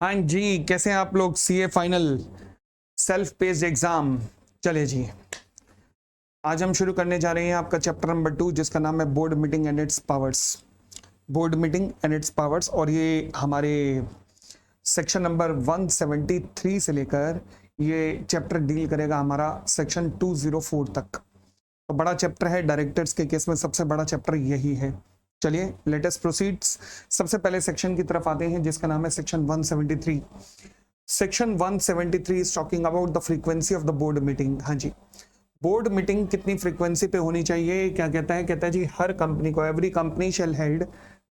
हाँ जी, कैसे हैं आप लोग? CA final self paced exam. चलिए जी, आज हम शुरू करने जा रहे हैं आपका चैप्टर नंबर 2 जिसका नाम है board meeting and its powers. Board meeting and its powers, और ये हमारे सेक्शन नंबर 173 से लेकर ये चैप्टर डील करेगा हमारा सेक्शन 204 तक। तो बड़ा चैप्टर है, डायरेक्टर्स के केस में सबसे बड़ा चैप्टर यही है। चलिए लेट अस प्रोसीड्स। सबसे पहले सेक्शन की तरफ आते हैं जिसका नाम है section 173। Section 173 is talking about the frequency of the board meeting. हाँ जी, बोर्ड मीटिंग कितनी फ्रीक्वेंसी पे होनी चाहिए? क्या कहता है? कहता है जी हर कंपनी को, एवरी कंपनी शेल हेल्ड,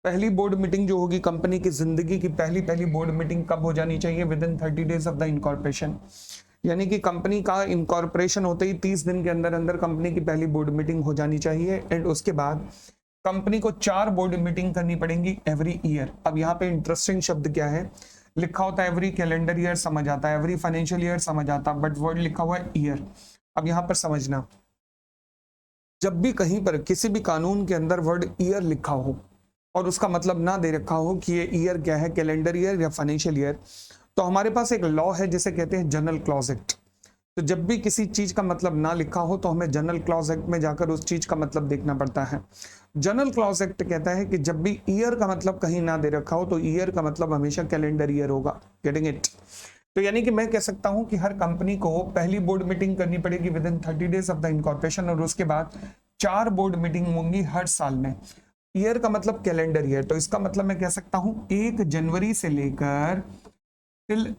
पहली बोर्ड मीटिंग जो होगी कंपनी की जिंदगी की पहली बोर्ड मीटिंग कब हो जानी चाहिए? With in 30 days of the incorporation. यानी कि कंपनी का इनकॉर्पोरेशन होते ही 30 दिन के अंदर अंदर कंपनी की पहली बोर्ड मीटिंग हो जानी चाहिए। एंड उसके बाद कंपनी को 4 बोर्ड मीटिंग करनी पड़ेंगी एवरी ईयर। अब यहाँ पे इंटरेस्टिंग शब्द क्या है लिखा होता है? एवरी कैलेंडर ईयर समझ आता है, एवरी फाइनेंशियल ईयर समझ आता है, बट वर्ड लिखा हुआ है ईयर। अब यहाँ पर समझना, जब भी कहीं पर किसी भी कानून के अंदर वर्ड ईयर लिखा हो और उसका मतलब ना दे रखा हो कि ये ईयर क्या है, कैलेंडर ईयर या फाइनेंशियल ईयर, तो हमारे पास एक लॉ है जिसे कहते हैं जनरल क्लॉज एक्ट। तो जब भी किसी चीज का मतलब ना लिखा हो तो हमें जनरल क्लॉज एक्ट में जाकर उस चीज का मतलब देखना पड़ता है। जनरल क्लॉज एक्ट कहता है कि जब भी ईयर का मतलब कहीं ना दे रखा हो तो ईयर का मतलब हमेशा कैलेंडर ईयर होगा। Getting it? तो यानी कि मैं कह सकता हूं कि हर कंपनी को पहली बोर्ड मीटिंग करनी पड़ेगी with in 30 days of the incorporation, और उसके बाद 4 बोर्ड मीटिंग होंगी हर साल में। ईयर का मतलब कैलेंडर ईयर, तो इसका मतलब मैं कह सकता हूं 1 जनवरी से लेकर टिल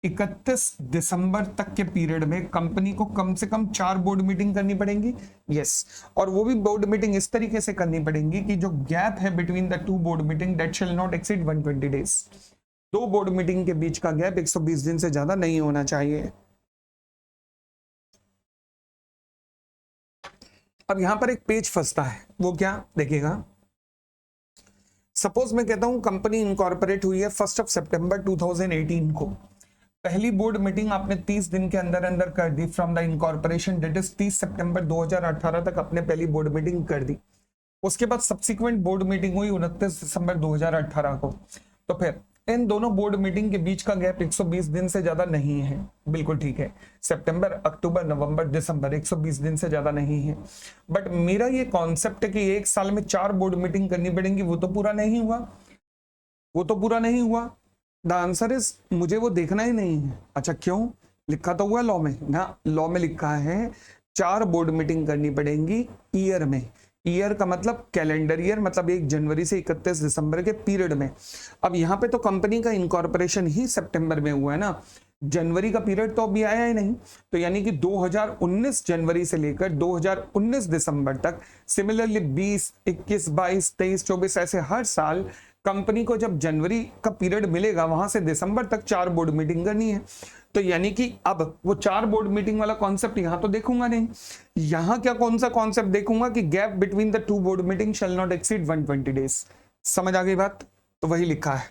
31 दिसंबर तक के पीरियड में कंपनी को कम से कम 4 बोर्ड मीटिंग करनी पड़ेंगी। यस, और वो भी बोर्ड मीटिंग इस तरीके से करनी पड़ेंगी कि जो गैप है between the 2 board meeting that shall not exceed 120 days. 2 board meeting के बीच का गैप 120 दिन से ज्यादा नहीं होना चाहिए। अब यहां पर एक पेज फंसता है, वो क्या? देखिएगा, सपोज मैं कहता हूं कंपनी इनकॉर्पोरेट हुई है 1 सितंबर 2018 को। पहली बोर्ड मीटिंग आपने 30 दिन के अंदर अंदर कर दी from the incorporation, date is 30 सितंबर 2018 तक आपने पहली बोर्ड मीटिंग कर दी। उसके बाद सब्सिक्वेंट बोर्ड मीटिंग हुई 29 दिसंबर 2018 को। तो फिर इन दोनों बोर्ड मीटिंग के बीच का गैप 120 दिन से ज्यादा नहीं है। बिल्कुल ठीक है, सितंबर, अक्टूबर, नवंबर, दिसंबर 120 दिन से ज्यादा नहीं है। बट मेरा ये कॉन्सेप्ट है कि एक साल में 4 बोर्ड मीटिंग करनी पड़ेंगी, वो तो पूरा नहीं हुआ। वो तो पूरा नहीं हुआ। द आंसर इज मुझे वो देखना ही नहीं है। अच्छा क्यों? लिखा तो हुआ लॉ में ना, लॉ में लिखा है 4 बोर्ड मीटिंग करनी पड़ेंगी ईयर में। ईयर का मतलब कैलेंडर ईयर, मतलब 1 जनवरी से 31 दिसंबर के पीरियड में। अब यहाँ पे तो कंपनी का इनकॉर्पोरेशन ही सितंबर में हुआ है ना, जनवरी का पीरियड तो अभी आया ही नहीं। तो यानी कि 2019 जनवरी से लेकर 2019 दिसंबर तक, सिमिलरली 20, 21, 22, 23, 24 ऐसे हर साल कंपनी को जब जनवरी का पीरियड मिलेगा वहां से दिसंबर तक 4 बोर्ड मीटिंग करनी है। तो यानी कि अब वो 4 बोर्ड मीटिंग वाला कॉन्सेप्ट यहां तो देखूंगा नहीं। यहां क्या कौन सा कॉन्सेप्ट देखूंगा कि gap between the 2 board meeting shall not exceed 120 days. समझ आ गई बात? तो वही लिखा है।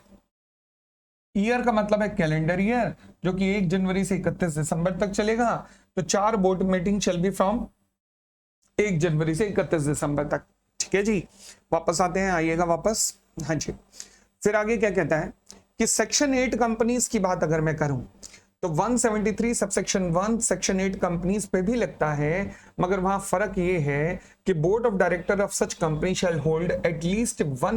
ईयर का मतलब है कैलेंडर ईयर, जो कि 1 जनवरी से 31 दिसंबर तक चलेगा। तो 4 board meeting shall B from 1 जनवरी से 31 दिसंबर तक। ठीक है जी, वापस आते हैं, आइएगा वापस। हाँ जी, फिर आगे क्या कहता है कि सेक्शन 8 कंपनीज की बात अगर मैं करूं तो 173 सबसेक्शन 1 सेक्शन 8 कंपनीज पे भी लगता है, मगर वहां फर्क ये है कि board of director of such company shall hold at least one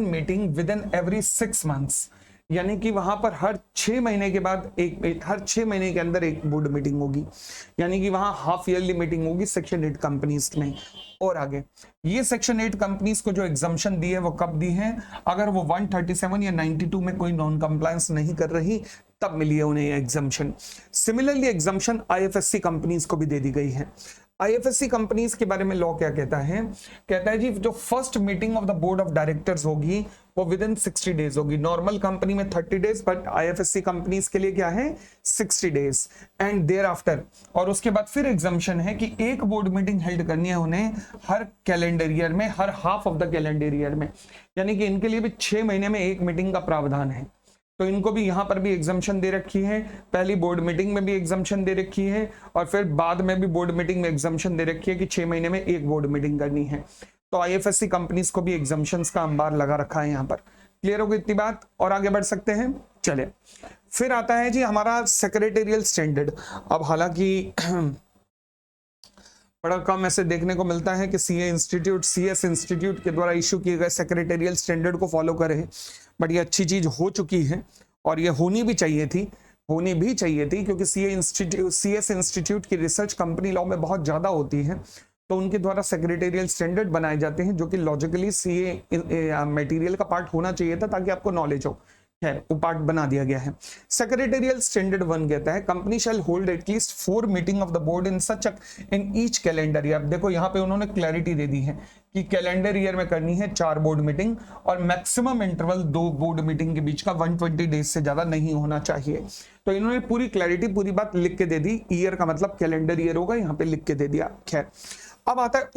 meeting with in every 6 months. यानी कि वहां पर हर 6 महीने के बाद हर 6 महीने के अंदर एक बोर्ड मीटिंग होगी। यानी कि वहां हाफ ईयरली मीटिंग होगी सेक्शन 8 कंपनीज में। और आगे ये सेक्शन 8 कंपनीज को जो एग्जाम्पशन दी है वो कब दी है? अगर वो 137 या 92 में कोई नॉन कंप्लायंस नहीं कर रही तब मिली है उन्हें exemption. Similarly exemption IFSC companies को भी दे दी गई है। आईएफएससी कंपनीज के बारे में लॉ क्या कहता है? कहता है जी जो first meeting of the board of directors होगी वो विद इन 60 डेज होगी। नॉर्मल कंपनी में 30 डेज, बट आईएफएससी कंपनीज के लिए क्या है? 60 डेज एंड देयर आफ्टर। और उसके बाद फिर एग्जाम्पशन है कि एक बोर्ड मीटिंग हेल्ड करनी है उन्हें हर कैलेंडर ईयर में, हर half of the calendar year में। यानी कि इनके लिए भी 6 महीने में एक मीटिंग का प्रावधान है। तो इनको भी यहां पर भी एग्जाम्पशन दे रखी है, पहली बोर्ड मीटिंग में भी एग्जाम्पशन दे रखी है, और फिर बाद में भी बोर्ड मीटिंग में एग्जाम्पशन दे रखी है कि 6 महीने में एक बोर्ड मीटिंग करनी है। तो आईएफएससी कंपनीज को भी एग्जाम्पशंस का अंबार लगा रखा है यहाँ पर। क्लियर हो गई इतनी बात, और आगे बढ़ सकते हैं। चले, फिर आता है जी हमारा सेक्रेटेरियल स्टैंडर्ड। अब हालांकि बड़ा कम ऐसे देखने को मिलता है कि सीएस इंस्टीट्यूट के द्वारा इशू किए गए सेक्रेटेरियल स्टैंडर्ड को फॉलो करें, बट ये अच्छी चीज हो चुकी है और ये होनी भी चाहिए थी, क्योंकि सीएस इंस्टीट्यूट की रिसर्च कंपनी लॉ में बहुत ज्यादा होती है, तो उनके द्वारा सेक्रेटेरियल स्टैंडर्ड बनाए जाते हैं जो कि लॉजिकली सीए मटेरियल का पार्ट होना चाहिए था ताकि आपको नॉलेज हो। खैर, वो पार्ट बना दिया गया है। सेक्रेटेरियल स्टैंडर्ड 1 कहता है company shall hold at least 4 meeting of the board in each calendar year. देखो यहाँ पे उन्होंने क्लैरिटी दे दी है कि कैलेंडर ईयर में करनी है 4 बोर्ड मीटिंग और मैक्सिमम इंटरवल 2 बोर्ड मीटिंग के बीच का 120 डेज से ज्यादा नहीं होना चाहिए। तो इन्होंने पूरी क्लैरिटी, पूरी बात लिख के दे दी। ईयर का मतलब कैलेंडर ईयर होगा, यहाँ पे लिख के दे दिया। खैर, अब आता है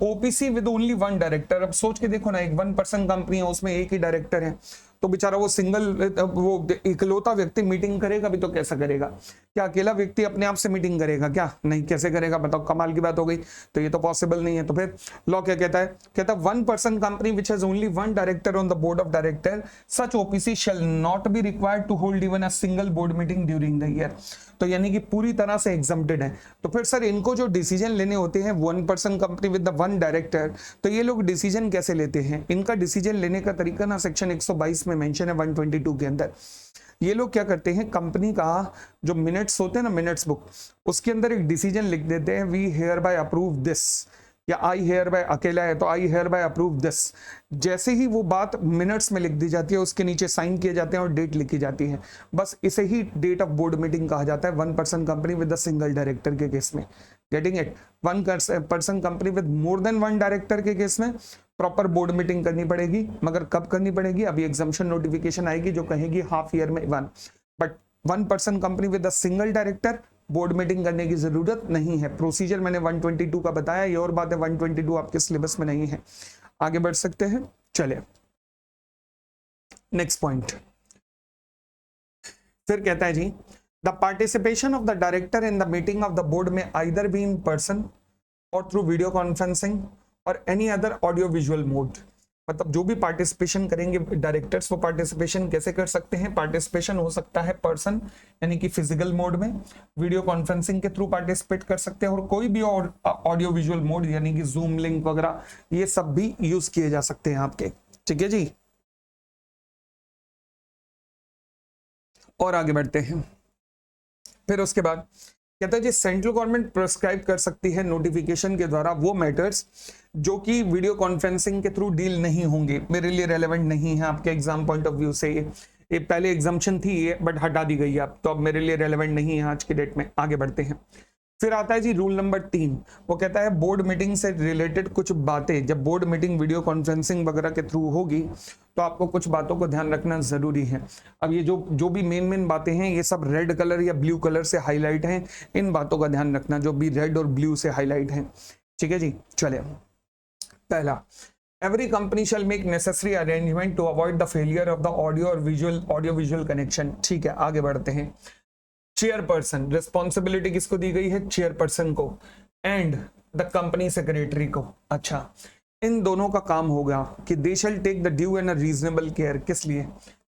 ओपीसी विद ओनली 1 डायरेक्टर। अब सोच के देखो ना, एक 1 पर्सन कंपनी है, उसमें एक ही डायरेक्टर है, तो बेचारा वो इकलौता व्यक्ति मीटिंग करेगा भी तो कैसा करेगा? क्या अकेला व्यक्ति अपने आप से मीटिंग करेगा क्या? नहीं, कैसे करेगा बताओ? कमाल की बात हो गई। तो ये तो पॉसिबल नहीं है। तो फिर लॉ क्या कहता है? कहता है 1 person company which has only 1 director on the board of director, such OPC shall not be required to hold even a single board meeting during the year. तो यानी कि पूरी तरह से एग्जम्प्टेड है। तो फिर सर इनको जो डिसीजन लेने होते हैं 1 person company with the 1 director, तो ये लोग डिसीजन कैसे लेते हैं? इनका डिसीजन लेने का तरीका ना सेक्शन 122 में मेंशन है 122 के अंदर। ये लोग क्या करते हैं, कंपनी का जो मिनट्स होते हैं ना, मिनट्स बुक, उसके अंदर एक डिसीजन लिख देते हैं, we hereby approve this, या आई हेयर बाय, अकेला है तो I hereby approve this. जैसे ही वो बात मिनट्स में लिख दी जाती है, उसके नीचे साइन किए जाते हैं और डेट लिखी जाती है। बस इसे ही डेट ऑफ बोर्ड मीटिंग कहा जाता है 1 person company with the single director के केस में। Getting it? 1 person company with more than 1 director के केस में प्रॉपर बोर्ड मीटिंग करनी पड़ेगी। मगर कब करनी पड़ेगी? अभी एग्जामिशन नोटिफिकेशन आएगी जो कहेगी हाफ ईयर में 1। But 1 person company with a single director board meeting करने की जरूरत नहीं है। प्रोसीजर मैंने 122 का बताया, ये और बात है 122 आपके सिलेबस में नहीं है। आगे बढ़ सकते हैं। चले, नेक्स्ट पॉइंट। फिर कहता है जी the participation of the director in the meeting of the board में आइदर बी इन पर्सन और थ्रू वीडियो कॉन्फ्रेंसिंग और any other audio visual mode. मतलब जो भी पार्टिसिपेशन करेंगे डायरेक्टर्स, वो पार्टिसिपेशन कैसे कर सकते हैं? पार्टिसिपेशन हो सकता है पर्सन यानी कि फिजिकल मोड में, वीडियो कॉन्फ्रेंसिंग के थ्रू पार्टिसिपेट कर सकते हैं, और कोई भी और ऑडियो विजुअल मोड यानी कि जूम लिंक वगैरह, ये सब भी यूज किए जा सकते हैं आपके। ठीक है जी, और आगे बढ़ते हैं। फिर उसके बाद कहता है जी सेंट्रल गवर्नमेंट प्रिस्क्राइब कर सकती है नोटिफिकेशन के द्वारा वो मैटर्स जो कि वीडियो कॉन्फ्रेंसिंग के थ्रू डील नहीं होंगे, मेरे लिए रेलेवेंट नहीं है आपके एग्जाम पॉइंट ऑफ व्यू से। ये पहले एग्जाम्पशन थी ये, बट हटा दी गई अब, तो अब मेरे लिए रेलेवेंट नहीं है आज की डेट में। आगे बढ़ते हैं। फिर आता है जी रूल नंबर 3, वो कहता है बोर्ड मीटिंग से रिलेटेड कुछ बातें, जब बोर्ड मीटिंग वीडियो कॉन्फ्रेंसिंग वगैरह के थ्रू होगी तो आपको कुछ बातों को ध्यान रखना जरूरी है। अब ये जो भी मेन बातें हैं, ये सब रेड कलर या ब्लू कलर से हाईलाइट हैं, इन बातों का ध्यान रखना जो भी रेड और ब्लू से हाईलाइट हैं। ठीक है जी, चले। पहला, every company shall make necessary arrangement to avoid the failure of the audio visual connection। ठीक है, आगे बढ़ते हैं। चेयरपर्सन, रिस्पॉन्सिबिलिटी किसको दी गई है? चेयरपर्सन को, एंड द कंपनी सेक्रेटरी को। अच्छा, इन दोनों का काम होगा कि they shall take the due and reasonable care. किस लिए?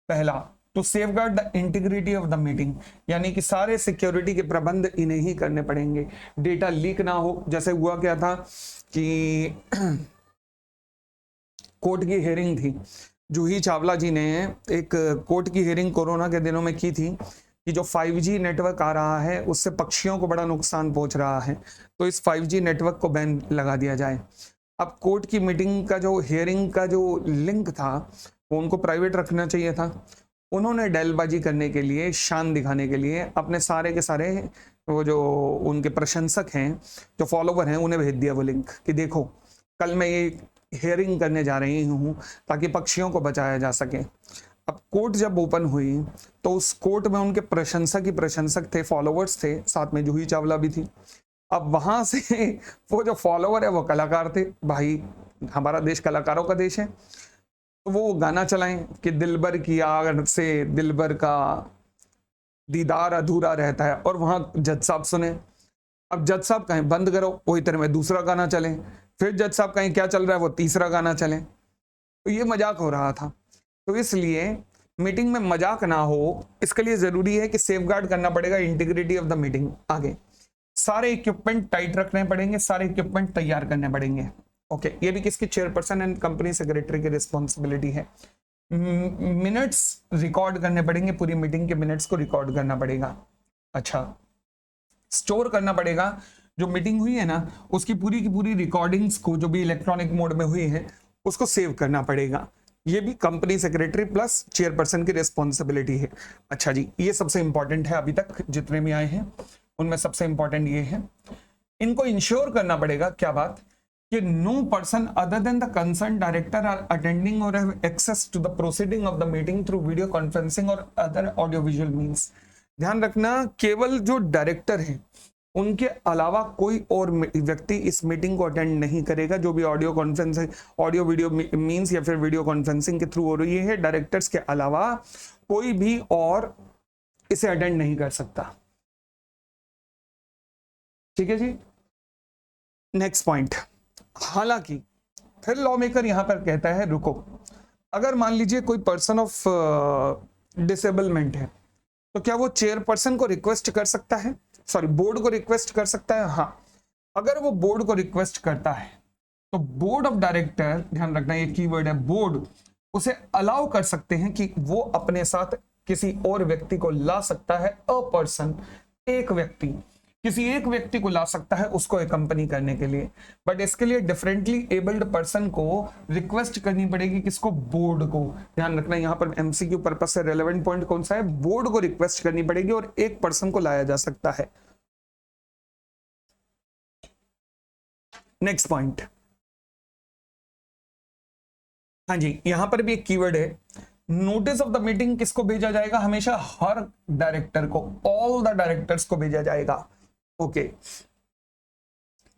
पहला, to safeguard the integrity of the meeting, यानी कि सारे सिक्योरिटी के प्रबंध इन्हें ही करने पड़ेंगे, डेटा लीक ना हो। जैसे हुआ क्या था कि कोर्ट की हियरिंग थी, जूही चावला जी ने एक कोर्ट की हियरिंग कोरोना के दिनों में की थी कि जो 5G नेटवर्क आ रहा है उससे पक्षियों को बड़ा नुकसान पहुंच रहा है, तो इस 5G नेटवर्क को बैन लगा दिया जाए। अब कोर्ट की मीटिंग का जो हियरिंग का जो लिंक था वो उनको प्राइवेट रखना चाहिए था। उन्होंने डैलबाजी करने के लिए, शान दिखाने के लिए अपने सारे के सारे वो जो उनके प्रशंसक हैं, जो फॉलोवर हैं, उन्हें भेज दिया वो लिंक कि देखो कल मैं ये हियरिंग करने जा रही हूँ ताकि पक्षियों को बचाया जा सके। अब कोर्ट जब ओपन हुई तो उस कोर्ट में उनके प्रशंसक ही प्रशंसक थे, फॉलोवर्स थे, साथ में जूही चावला भी थी। अब वहां से वो जो फॉलोवर है वो कलाकार थे, भाई हमारा देश कलाकारों का देश है, तो वो गाना चलाएं कि दिलबर की आग से दिलबर का दीदार अधूरा रहता है, और वहां जज साहब सुने। अब जज साहब कहें बंद करो, वही तरह में दूसरा गाना चले, फिर जज साहब कहें क्या चल रहा है, वो तीसरा गाना चले। तो ये मजाक हो रहा था। तो इसलिए मीटिंग में मजाक ना हो, इसके लिए जरूरी है कि सेफगार्ड करना पड़ेगा इंटीग्रिटी ऑफ द मीटिंग। आगे सारे इक्विपमेंट टाइट रखने पड़ेंगे, सारे इक्विपमेंट तैयार करने पड़ेंगे। ओके, ये भी किसकी, चेयरपर्सन एंड कंपनी सेक्रेटरी की रिस्पॉन्सिबिलिटी है। मिनट्स रिकॉर्ड करने पड़ेंगे, पूरी मीटिंग के मिनट्स को रिकॉर्ड करना पड़ेगा। अच्छा, स्टोर करना पड़ेगा, जो मीटिंग हुई है ना उसकी पूरी की पूरी रिकॉर्डिंग्स को, जो भी इलेक्ट्रॉनिक मोड में हुई है, उसको सेव करना पड़ेगा। ये भी कंपनी सेक्रेटरी प्लस चेयरपर्सन की रिस्पॉन्सिबिलिटी है। अच्छा जी, ये सबसे इंपॉर्टेंट है, अभी तक जितने भी आए हैं उनमें सबसे इंपॉर्टेंट ये है। इनको इंश्योर करना पड़ेगा, क्या बात, कि no person other than the concern director are attending और have access to the proceeding of the meeting through video conferencing और अदर ऑडियो विजुअल मीन्स। ध्यान रखना, केवल जो डायरेक्टर है उनके अलावा कोई और व्यक्ति इस मीटिंग को अटेंड नहीं करेगा। जो भी audio conferencing, audio video means या फिर वीडियो कॉन्फ्रेंसिंग के थ्रू हो रही है, डायरेक्टर्स के अलावा कोई भी और इसे अटेंड नहीं कर सकता। ठीक है जी। नेक्स्ट पॉइंट, हालांकि फिर लॉ मेकर यहां पर कहता है रुको, अगर मान लीजिए कोई पर्सन ऑफ डिसेबलमेंट है तो क्या वो चेयरपर्सन को रिक्वेस्ट कर सकता है, सॉरी बोर्ड को रिक्वेस्ट कर सकता है। हाँ, अगर वो बोर्ड को रिक्वेस्ट करता है तो बोर्ड ऑफ डायरेक्टर, ध्यान रखना ये कीवर्ड है, बोर्ड उसे अलाउ कर सकते हैं कि वो अपने साथ किसी और व्यक्ति को ला सकता है। अ पर्सन, एक व्यक्ति, किसी एक व्यक्ति को ला सकता है उसको अकम्पनी करने के लिए, बट इसके लिए डिफरेंटली एबल्ड पर्सन को रिक्वेस्ट करनी पड़ेगी। किसको, बोर्ड को। ध्यान रखना यहाँ पर एमसीक्यू पर्पस से रेलेवेंट पॉइंट कौन सा है, बोर्ड को रिक्वेस्ट करनी पड़ेगी और एक पर्सन को लाया जा सकता है। नेक्स्ट पॉइंट, हाँ जी, यहां पर भी एक कीवर्ड है, नोटिस ऑफ द मीटिंग किसको भेजा जाएगा, हमेशा हर डायरेक्टर को, ऑल द डायरेक्टर्स को भेजा जाएगा। ओके,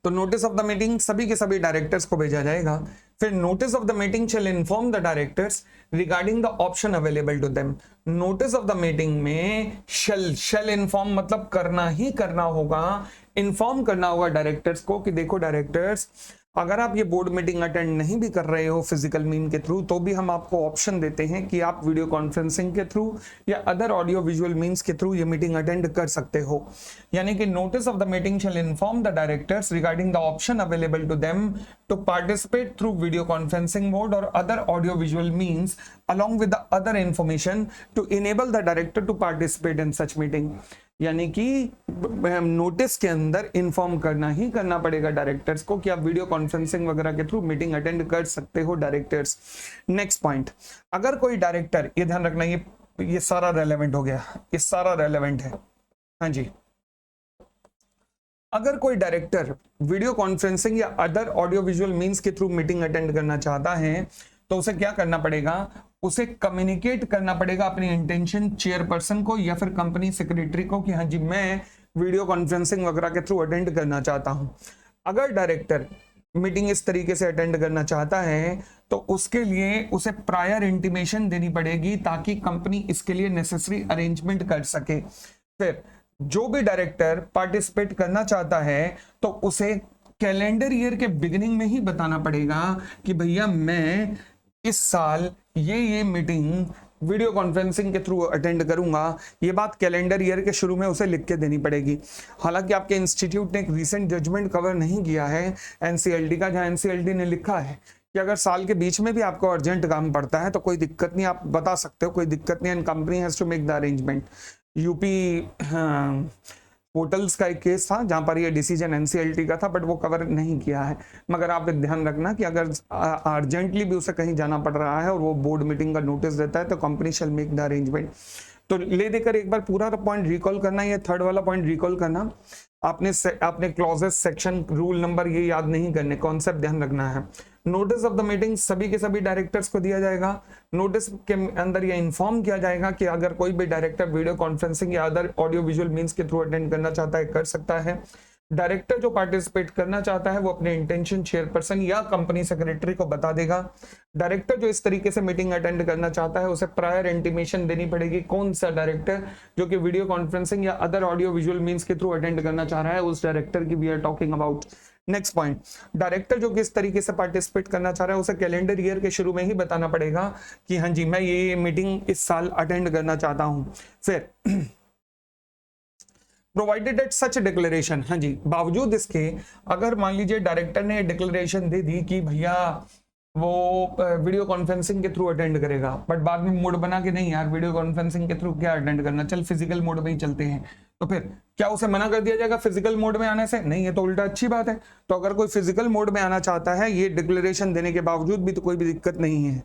तो नोटिस ऑफ द मीटिंग सभी के सभी डायरेक्टर्स को भेजा जाएगा। फिर notice of the meeting shall inform the directors regarding the option available to them. Notice of the meeting में शैल इन्फॉर्म मतलब करना ही करना होगा, इन्फॉर्म करना होगा डायरेक्टर्स को कि देखो डायरेक्टर्स, अगर आप ये बोर्ड मीटिंग अटेंड नहीं भी कर रहे हो फिजिकल मीन के थ्रू, तो भी हम आपको ऑप्शन देते हैं कि आप वीडियो कॉन्फ्रेंसिंग के थ्रू या अदर ऑडियो विजुअल मीन्स के थ्रू ये मीटिंग अटेंड कर सकते हो। यानी कि notice of the meeting shall inform the directors regarding the option available to them to participate through video conferencing mode और other audio visual means along with the other information to enable the director to participate in such meeting। यानी कि notice के अंदर inform करना ही करना पड़ेगा directors को कि आप वीडियो कॉन्फ्रेंसिंग वगैरह के थ्रू मीटिंग अटेंड कर सकते हो डायरेक्टर्स। नेक्स्ट पॉइंट, अगर कोई डायरेक्टर, ये ध्यान रखना, ये सारा रेलेवेंट हो गया, ये सारा रेलेवेंट है। हाँ जी, अगर कोई डायरेक्टर वीडियो कॉन्फ्रेंसिंग या अदर ऑडियो विजुअल मीन्स के थ्रू मीटिंग अटेंड करना चाहता है तो उसे क्या करना पड़ेगा, उसे कम्युनिकेट करना पड़ेगा अपनी इंटेंशन चेयरपर्सन को या फिर कंपनी सेक्रेटरी को कि हाँ जी मैं वीडियो कॉन्फ्रेंसिंग वगैरह के थ्रू अटेंड करना चाहता हूं। अगर डायरेक्टर मीटिंग इस तरीके से अटेंड करना चाहता है तो उसके लिए उसे प्रायर इंटीमेशन देनी पड़ेगी ताकि कंपनी इसके लिए नेसेसरी अरेंजमेंट कर सके। फिर जो भी डायरेक्टर पार्टिसिपेट करना चाहता है तो उसे कैलेंडर ईयर के बिगिनिंग में ही बताना पड़ेगा कि भैया मैं इस साल ये मीटिंग वीडियो कॉन्फ्रेंसिंग के थ्रू अटेंड करूंगा। ये बात कैलेंडर ईयर के शुरू में उसे लिख के देनी पड़ेगी। हालांकि आपके इंस्टीट्यूट ने एक रीसेंट जजमेंट कवर नहीं किया है एनसीएलटी का, जहां एनसीएलटी ने लिखा है कि अगर साल के बीच में भी आपको अर्जेंट काम पड़ता है तो कोई दिक्कत नहीं, आप बता सकते हो, कोई दिक्कत नहीं, and company has to make the arrangement. UP hotels का एक केस था जहां पर ये डिसीजन एनसीएलटी का था, बट वो कवर नहीं किया है। मगर आप ध्यान रखना कि अगर अर्जेंटली भी उसे कहीं जाना पड़ रहा है और वो बोर्ड मीटिंग का नोटिस देता है तो company shall make the arrangement. तो ले देकर एक बार पूरा पॉइंट रिकॉल करना, ये थर्ड वाला पॉइंट रिकॉल करना। आपने क्लॉजेस, सेक्शन, रूल नंबर ये याद नहीं करने, कॉन्सेप्ट ध्यान रखना है। नोटिस ऑफ द मीटिंग सभी के सभी डायरेक्टर्स को दिया जाएगा। नोटिस के अंदर यह इन्फॉर्म किया जाएगा कि अगर कोई भी डायरेक्टर वीडियो कॉन्फ्रेंसिंग या अदर ऑडियो विजुअल मीन्स के थ्रू अटेंड करना चाहता है, कर सकता है। डायरेक्टर जो पार्टिसिपेट करना चाहता है वो अपने इंटेंशन चेयरपर्सन या कंपनी सेक्रेटरी को बता देगा। डायरेक्टर जो इस तरीके से मीटिंग अटेंड करना चाहता है उसे प्रायर इंटीमेशन देनी पड़ेगी। कौन सा डायरेक्टर जो कि वीडियो कॉन्फ्रेंसिंग या अदर ऑडियो विजुअल मीन्स के थ्रू अटेंड करना चाह रहा है, उस डायरेक्टर की we are talking about. Next point, director जो किस तरीके से पार्टिसिपेट करना चाह रहा है उसे कैलेंडर ईयर के शुरू में ही बताना पड़ेगा कि हाँ जी मैं ये मीटिंग इस साल अटेंड करना चाहता हूं। फिर प्रोवाइडेड एट सच डिक्लेरेशन, हाँ जी बावजूद इसके अगर मान लीजिए डायरेक्टर ने डिक्लेरेशन दे दी कि भैया वो वीडियो कॉन्फ्रेंसिंग के थ्रू अटेंड करेगा, बट बाद में मूड बना के नहीं यार वीडियो कॉन्फ्रेंसिंग के थ्रू क्या अटेंड करना, चल फिजिकल मोड में ही चलते हैं, तो फिर क्या उसे मना कर दिया जाएगा फिजिकल मोड में आने से? नहीं, ये तो उल्टा अच्छी बात है। तो अगर कोई फिजिकल मोड में आना चाहता है ये डिक्लेरेशन देने के बावजूद भी तो कोई भी दिक्कत नहीं है।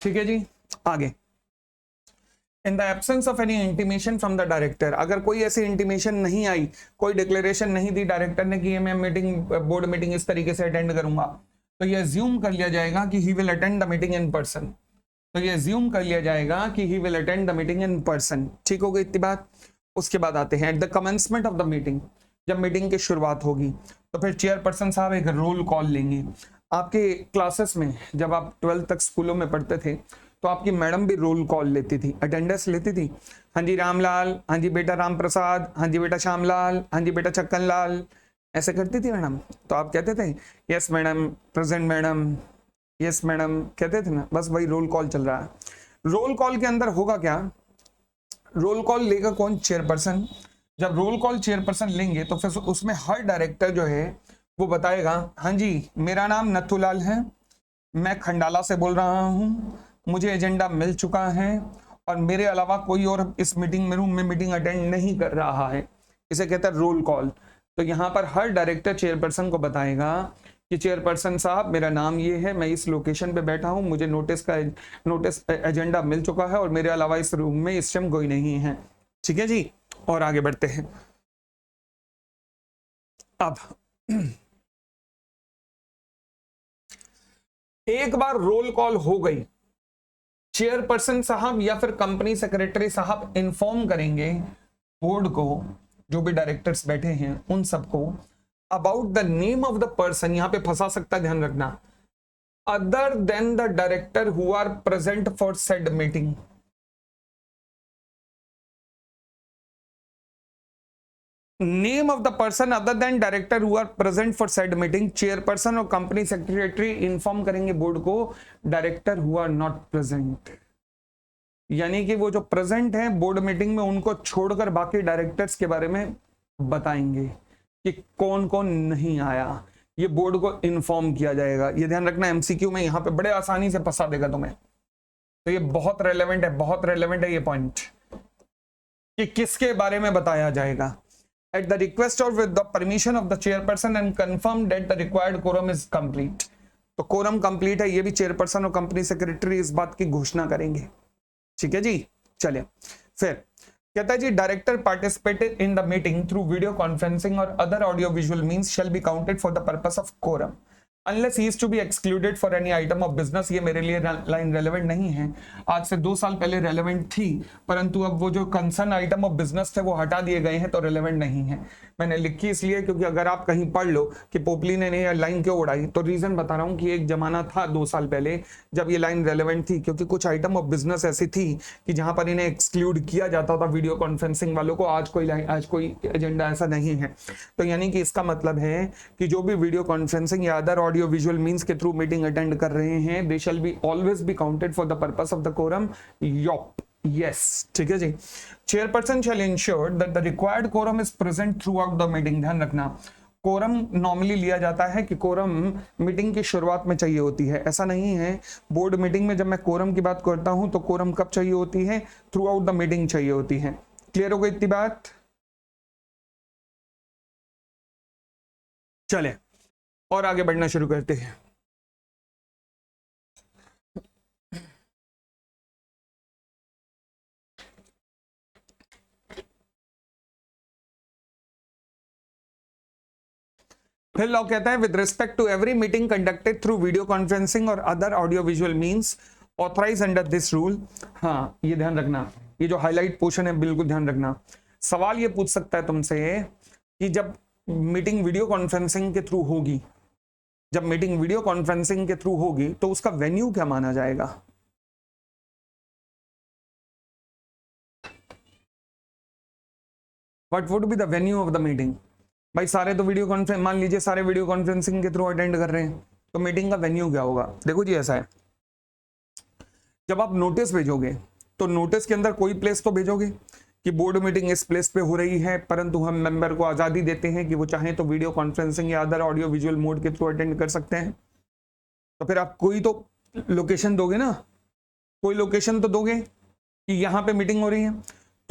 ठीक है जी, आगे। In the absence of any intimation from the director, अगर कोई ऐसी इंटीमेशन नहीं आई, कोई डिक्लेरेशन नहीं दी डायरेक्टर ने कि ये मैं मीटिंग बोर्ड मीटिंग इस तरीके से अटेंड करूंगा, तो ये अज्यूम कर लिया जाएगा कि he will attend the meeting in person. तो ये अज्यूम कर लिया जाएगा कि he will attend the meeting in person. ठीक हो गई इतनी बात। उसके बाद आते हैं at the commencement of the meeting, जब मीटिंग की शुरुआत होगी तो फिर चेयरपर्सन साहब एक रोल कॉल लेंगे। आपके क्लासेस में जब आप 12th तक स्कूलों में पढ़ते थे तो आपकी मैडम भी रोल कॉल लेती थी, अटेंडेंस लेती थी। हाँ जी रामलाल, हाँ जी बेटा राम प्रसाद, हाँ जी बेटा श्यामलाल, हाँ जी बेटा छक्कन लाल, ऐसे करती थी मैडम। तो आप कहते थे yes madam, present madam, yes madam कहते थे ना, बस वही रोल कॉल चल रहा है। रोल कॉल के अंदर होगा क्या, रोल कॉल लेगा कौन? चेयरपर्सन। जब रोल कॉल चेयरपर्सन लेंगे तो फिर उसमें हर डायरेक्टर जो है वो बताएगा हाँ जी मेरा नाम नथुलाल है, मैं खंडाला से बोल रहा हूँ, मुझे एजेंडा मिल चुका है और मेरे अलावा कोई और इस मीटिंग में रूम में मीटिंग अटेंड नहीं कर रहा है। इसे कहता है रोल कॉल। तो यहाँ पर हर डायरेक्टर चेयरपर्सन को बताएगा कि चेयरपर्सन साहब मेरा नाम ये है, मैं इस लोकेशन पे बैठा हूँ, मुझे नोटिस एजेंडा मिल चुका है और मेरे अलावा इस रूम में इस टाइम कोई नहीं है। ठीक है जी, और आगे बढ़ते हैं। अब एक बार रोल कॉल हो गई, चेयरपर्सन साहब या फिर कंपनी सेक्रेटरी साहब इन्फॉर्म करेंगे बोर्ड को, जो भी डायरेक्टर्स बैठे हैं उन सबको, about the name of the person. यहां पे फंसा सकता है, ध्यान रखना, other than the director who are present for said meeting. Name of the person other than director who are present for said meeting, chairperson और कंपनी सेक्रेटरी इन्फॉर्म करेंगे board को, director who are not present. यानी कि वो जो present है board meeting में उनको छोड़कर बाकी डायरेक्टर्स के बारे में बताएंगे कि कौन कौन नहीं आया, ये बोर्ड को इन्फॉर्म किया जाएगा। ये ध्यान रखना, एमसीक्यू में यहाँ पे बड़े आसानी से फंसा देगा तुम्हें। तो ये बहुत रेलेवेंट है, बहुत रेलेवेंट है ये पॉइंट कि किसके बारे में बताया जाएगा। At the request or with the permission of the chairperson and confirm that the required quorum is complete। तो कोरम कंप्लीट है, ये भी चेयरपर्सन और कंपनी सेक्रेटरी इस बात की घोषणा करेंगे। ठीक है जी, चलिए फिर कहता है जी director participated in the meeting through video conferencing और other audio visual means shall be counted for the purpose of quorum unless he is to be excluded for any item of business. ये मेरे लिए line relevant नहीं है, आज से 2 साल पहले रेलेवेंट थी, परंतु अब वो जो कंसर्न आइटम ऑफ बिजनेस थे वो हटा दिए गए हैं तो रेलेवेंट नहीं है। मैंने लिखी इसलिए क्योंकि अगर आप कहीं पढ़ लो कि पोपली ने ये लाइन क्यों उड़ाई, तो रीजन बता रहा हूँ कि एक जमाना था 2 साल पहले जब ये लाइन रेलेवेंट थी, क्योंकि कुछ आइटम ऑफ बिजनेस ऐसी थी कि जहां पर इन्हें एक्सक्लूड किया जाता था वीडियो कॉन्फ्रेंसिंग वालों को। आज कोई एजेंडा ऐसा नहीं है। तो यानी कि इसका मतलब है कि जो भी वीडियो कॉन्फ्रेंसिंग या अदर ऑडियो विजुअल मींस के थ्रू मीटिंग अटेंड कर रहे हैं, they shall be always be counted for the purpose of the quorum. Yup, yes, ठीक है जी। Chairperson shall ensure that the required quorum is present throughout the meeting. ध्यान रखना, quorum normally लिया जाता है कि कोरम मीटिंग की शुरुआत में चाहिए होती है, ऐसा नहीं है। बोर्ड मीटिंग में जब मैं कोरम की बात करता हूं तो कोरम कब चाहिए होती है? थ्रू आउट द मीटिंग चाहिए होती है। क्लियर हो गई इतनी बात? चले और आगे बढ़ना शुरू करते हैं। फिर लॉ कहता है with respect to every meeting conducted through video conferencing और other audio visual means authorize under this rule. हाँ, ये ध्यान रखना, ये जो हाईलाइट पोर्शन है बिल्कुल ध्यान रखना। सवाल ये पूछ सकता है तुमसे कि जब मीटिंग वीडियो कॉन्फ्रेंसिंग के थ्रू होगी, जब मीटिंग वीडियो कॉन्फ्रेंसिंग के थ्रू होगी तो उसका वेन्यू क्या माना जाएगा? What would be the venue of the meeting? भाई सारे तो वीडियो कॉन्फ्रेंस, मान लीजिए सारे वीडियो कॉन्फ्रेंसिंग के थ्रू अटेंड कर रहे हैं, तो मीटिंग का वेन्यू क्या होगा? देखो जी ऐसा है, जब आप नोटिस भेजोगे तो नोटिस के अंदर कोई प्लेस तो भेजोगे कि बोर्ड मीटिंग इस प्लेस पे हो रही है, परंतु हम मेंबर को आजादी देते हैं कि वो चाहें तो वीडियो कॉन्फ्रेंसिंग या अदर ऑडियो विजुअल मोड के थ्रू अटेंड कर सकते हैं। तो फिर आप कोई तो लोकेशन दोगे ना, कोई लोकेशन तो दोगे कि यहाँ पे मीटिंग हो रही है।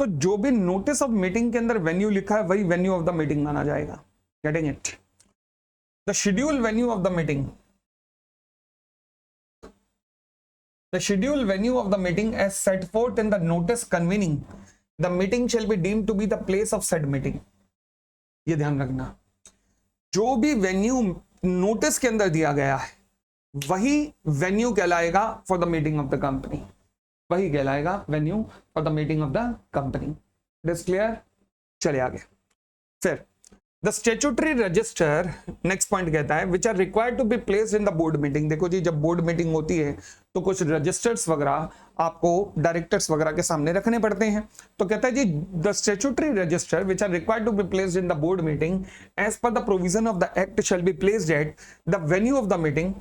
तो जो भी नोटिस ऑफ मीटिंग के अंदर वेन्यू लिखा है वही वेन्यू ऑफ द मीटिंग माना जाएगा। Getting it? The schedule venue of the meeting, the schedule venue of the meeting as set forth in the notice convening the meeting shall be deemed to be the place of said meeting। ये ध्यान रखना, जो भी venue notice के अंदर दिया गया है वही वेन्यू कहलाएगा for the meeting of the company, वही कहलाएगा venue for the meeting of the company. It is clear? चले आगे। फिर the statutory register, next point कहता है which are required to be placed in the board meeting. देखो जी, जब बोर्ड मीटिंग होती है तो कुछ रजिस्टर्स वगैरह आपको डायरेक्टर्स वगैरह के सामने रखने पड़ते हैं। तो कहता है जी the statutory register which are required to be placed in the board meeting as पर the provision of the act shall be placed at the venue of the meeting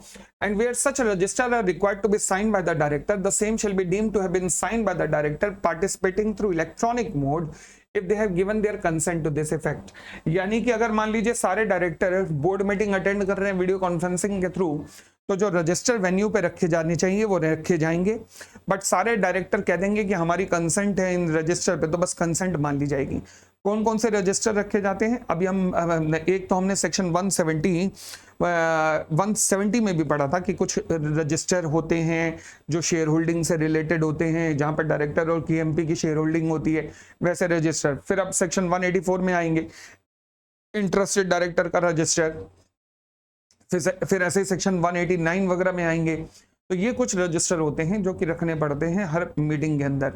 and where such register are required to be signed by the director the same shall be deemed to have been signed by the director participating through electronic mode if they have given their consent to this effect। यानी कि अगर मान लीजिए सारे director board meeting attend कर रहे हैं video conferencing के थ्रू, तो जो रजिस्टर वेन्यू पे रखे जाने चाहिए वो रखे जाएंगे, बट सारे डायरेक्टर कह देंगे कि हमारी कंसेंट है इन रजिस्टर पे, तो बस कंसेंट मान ली जाएगी। कौन कौन से रजिस्टर रखे जाते हैं? अभी हम एक तो हमने सेक्शन 170 में भी पढ़ा था कि कुछ रजिस्टर होते हैं जो शेयर होल्डिंग से रिलेटेड होते हैं, जहां पर डायरेक्टर और केएमपी की शेयर होल्डिंग होती है, वैसे रजिस्टर। फिर अब सेक्शन 184 में आएंगे, इंटरेस्टेड डायरेक्टर का रजिस्टर। फिर ऐसे सेक्शन 189 वगैरह में आएंगे। तो ये कुछ रजिस्टर होते हैं जो कि रखने पड़ते हैं हर मीटिंग के अंदर।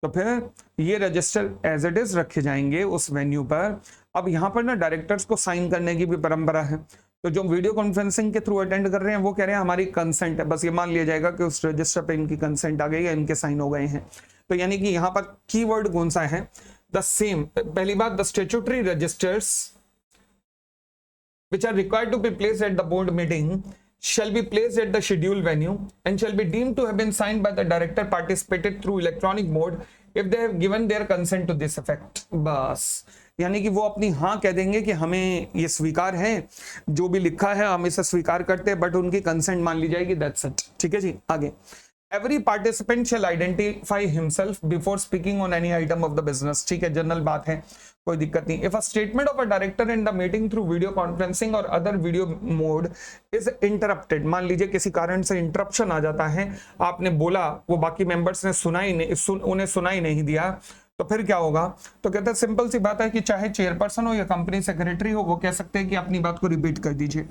तो फिर ये रजिस्टर एज इट इज रखे जाएंगे उस वेन्यू पर। अब यहाँ पर ना डायरेक्टर्स को साइन करने की भी परंपरा है, तो जो वीडियो कॉन्फ्रेंसिंग के थ्रू अटेंड कर रहे हैं वो कह रहे हैं हमारी कंसेंट है, बस ये मान लिया जाएगा कि उस रजिस्टर पे इनकी कंसेंट आ गई है, इनके साइन हो गए हैं। तो यानी कि यहाँ पर कीवर्ड कौन सा है? The same. पहली बात, the statutory registers which are required to be placed at the board meeting shall be placed at the scheduled venue and shall be deemed to have been signed by the director participated through electronic mode if they have given their consent to this effect। बस यानी कि वो अपनी हाँ कह देंगे कि हमें ये स्वीकार है, जो भी लिखा है हम इसे स्वीकार करते हैं, बट उनकी कंसेंट मान ली जाएगी। That's it. ठीक है जी, आगे। Every participant shall identify himself before speaking on any item of the business। ठीक है, जनरल बात है, कोई दिक्कत नहीं। If a statement of a director in the meeting through video conferencing or other video mode is interrupted, मान लीजिए किसी कारण से इंटरप्शन आ जाता है, आपने बोला वो बाकी मेंबर्स ने सुना ही नहीं, उन्हें सुना ही नहीं दिया, तो फिर क्या होगा? तो कहते हैं सिंपल सी बात है कि चाहे चेयरपर्सन हो या कंपनी सेक्रेटरी हो, वो कह सकते हैं कि अपनी बात को रिपीट कर दीजिए।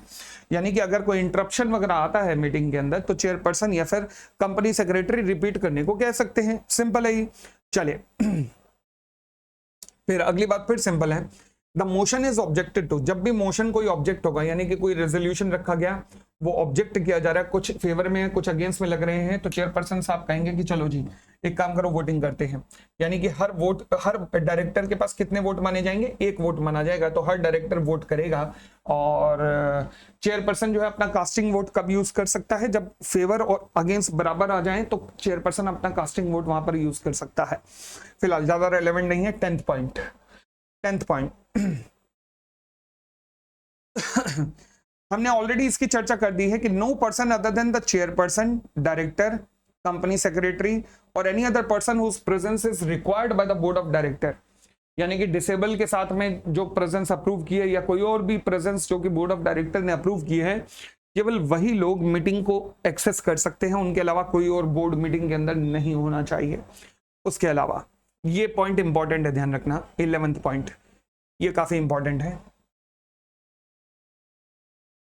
यानी कि अगर कोई इंटरप्शन वगैरह आता है मीटिंग के अंदर, तो चेयरपर्सन या फिर कंपनी सेक्रेटरी रिपीट करने को कह सकते हैं। सिंपल है ही। चलिए फिर अगली बात फिर सिंपल है। The motion is objected to. जब भी मोशन कोई ऑब्जेक्ट होगा, यानी कि कोई रेजोल्यूशन रखा गया, वो ऑब्जेक्ट किया जा रहा है, कुछ फेवर में कुछ अगेंस्ट में लग रहे हैं, तो चेयरपर्सन साहब कहेंगे कि चलो जी एक काम करो, वोटिंग करते हैं। यानी कि हर डायरेक्टर के पास कितने वोट माने जाएंगे? एक वोट माना जाएगा। तो हर डायरेक्टर वोट करेगा, और चेयरपर्सन जो है अपना कास्टिंग वोट कब यूज कर सकता है? जब फेवर और अगेंस्ट बराबर आ जाए तो चेयरपर्सन अपना कास्टिंग वोट वहां पर यूज कर सकता है। फिलहाल ज्यादा रेलेवेंट नहीं है। 10th पॉइंट हमने ऑलरेडी इसकी चर्चा कर दी है कि no person other than the chairperson, director, company secretary और any other person whose presence is required by the board of director. यानी कि डिसेबल के साथ में जो प्रेजेंस अप्रूव की है या कोई और भी प्रेजेंस जो कि बोर्ड ऑफ डायरेक्टर ने अप्रूव की है, केवल वही लोग मीटिंग को एक्सेस कर सकते हैं, उनके अलावा कोई और बोर्ड मीटिंग के अंदर नहीं होना चाहिए। उसके अलावा ये पॉइंट इंपॉर्टेंट है, ध्यान रखना। 11th पॉइंट ये काफी इंपॉर्टेंट है।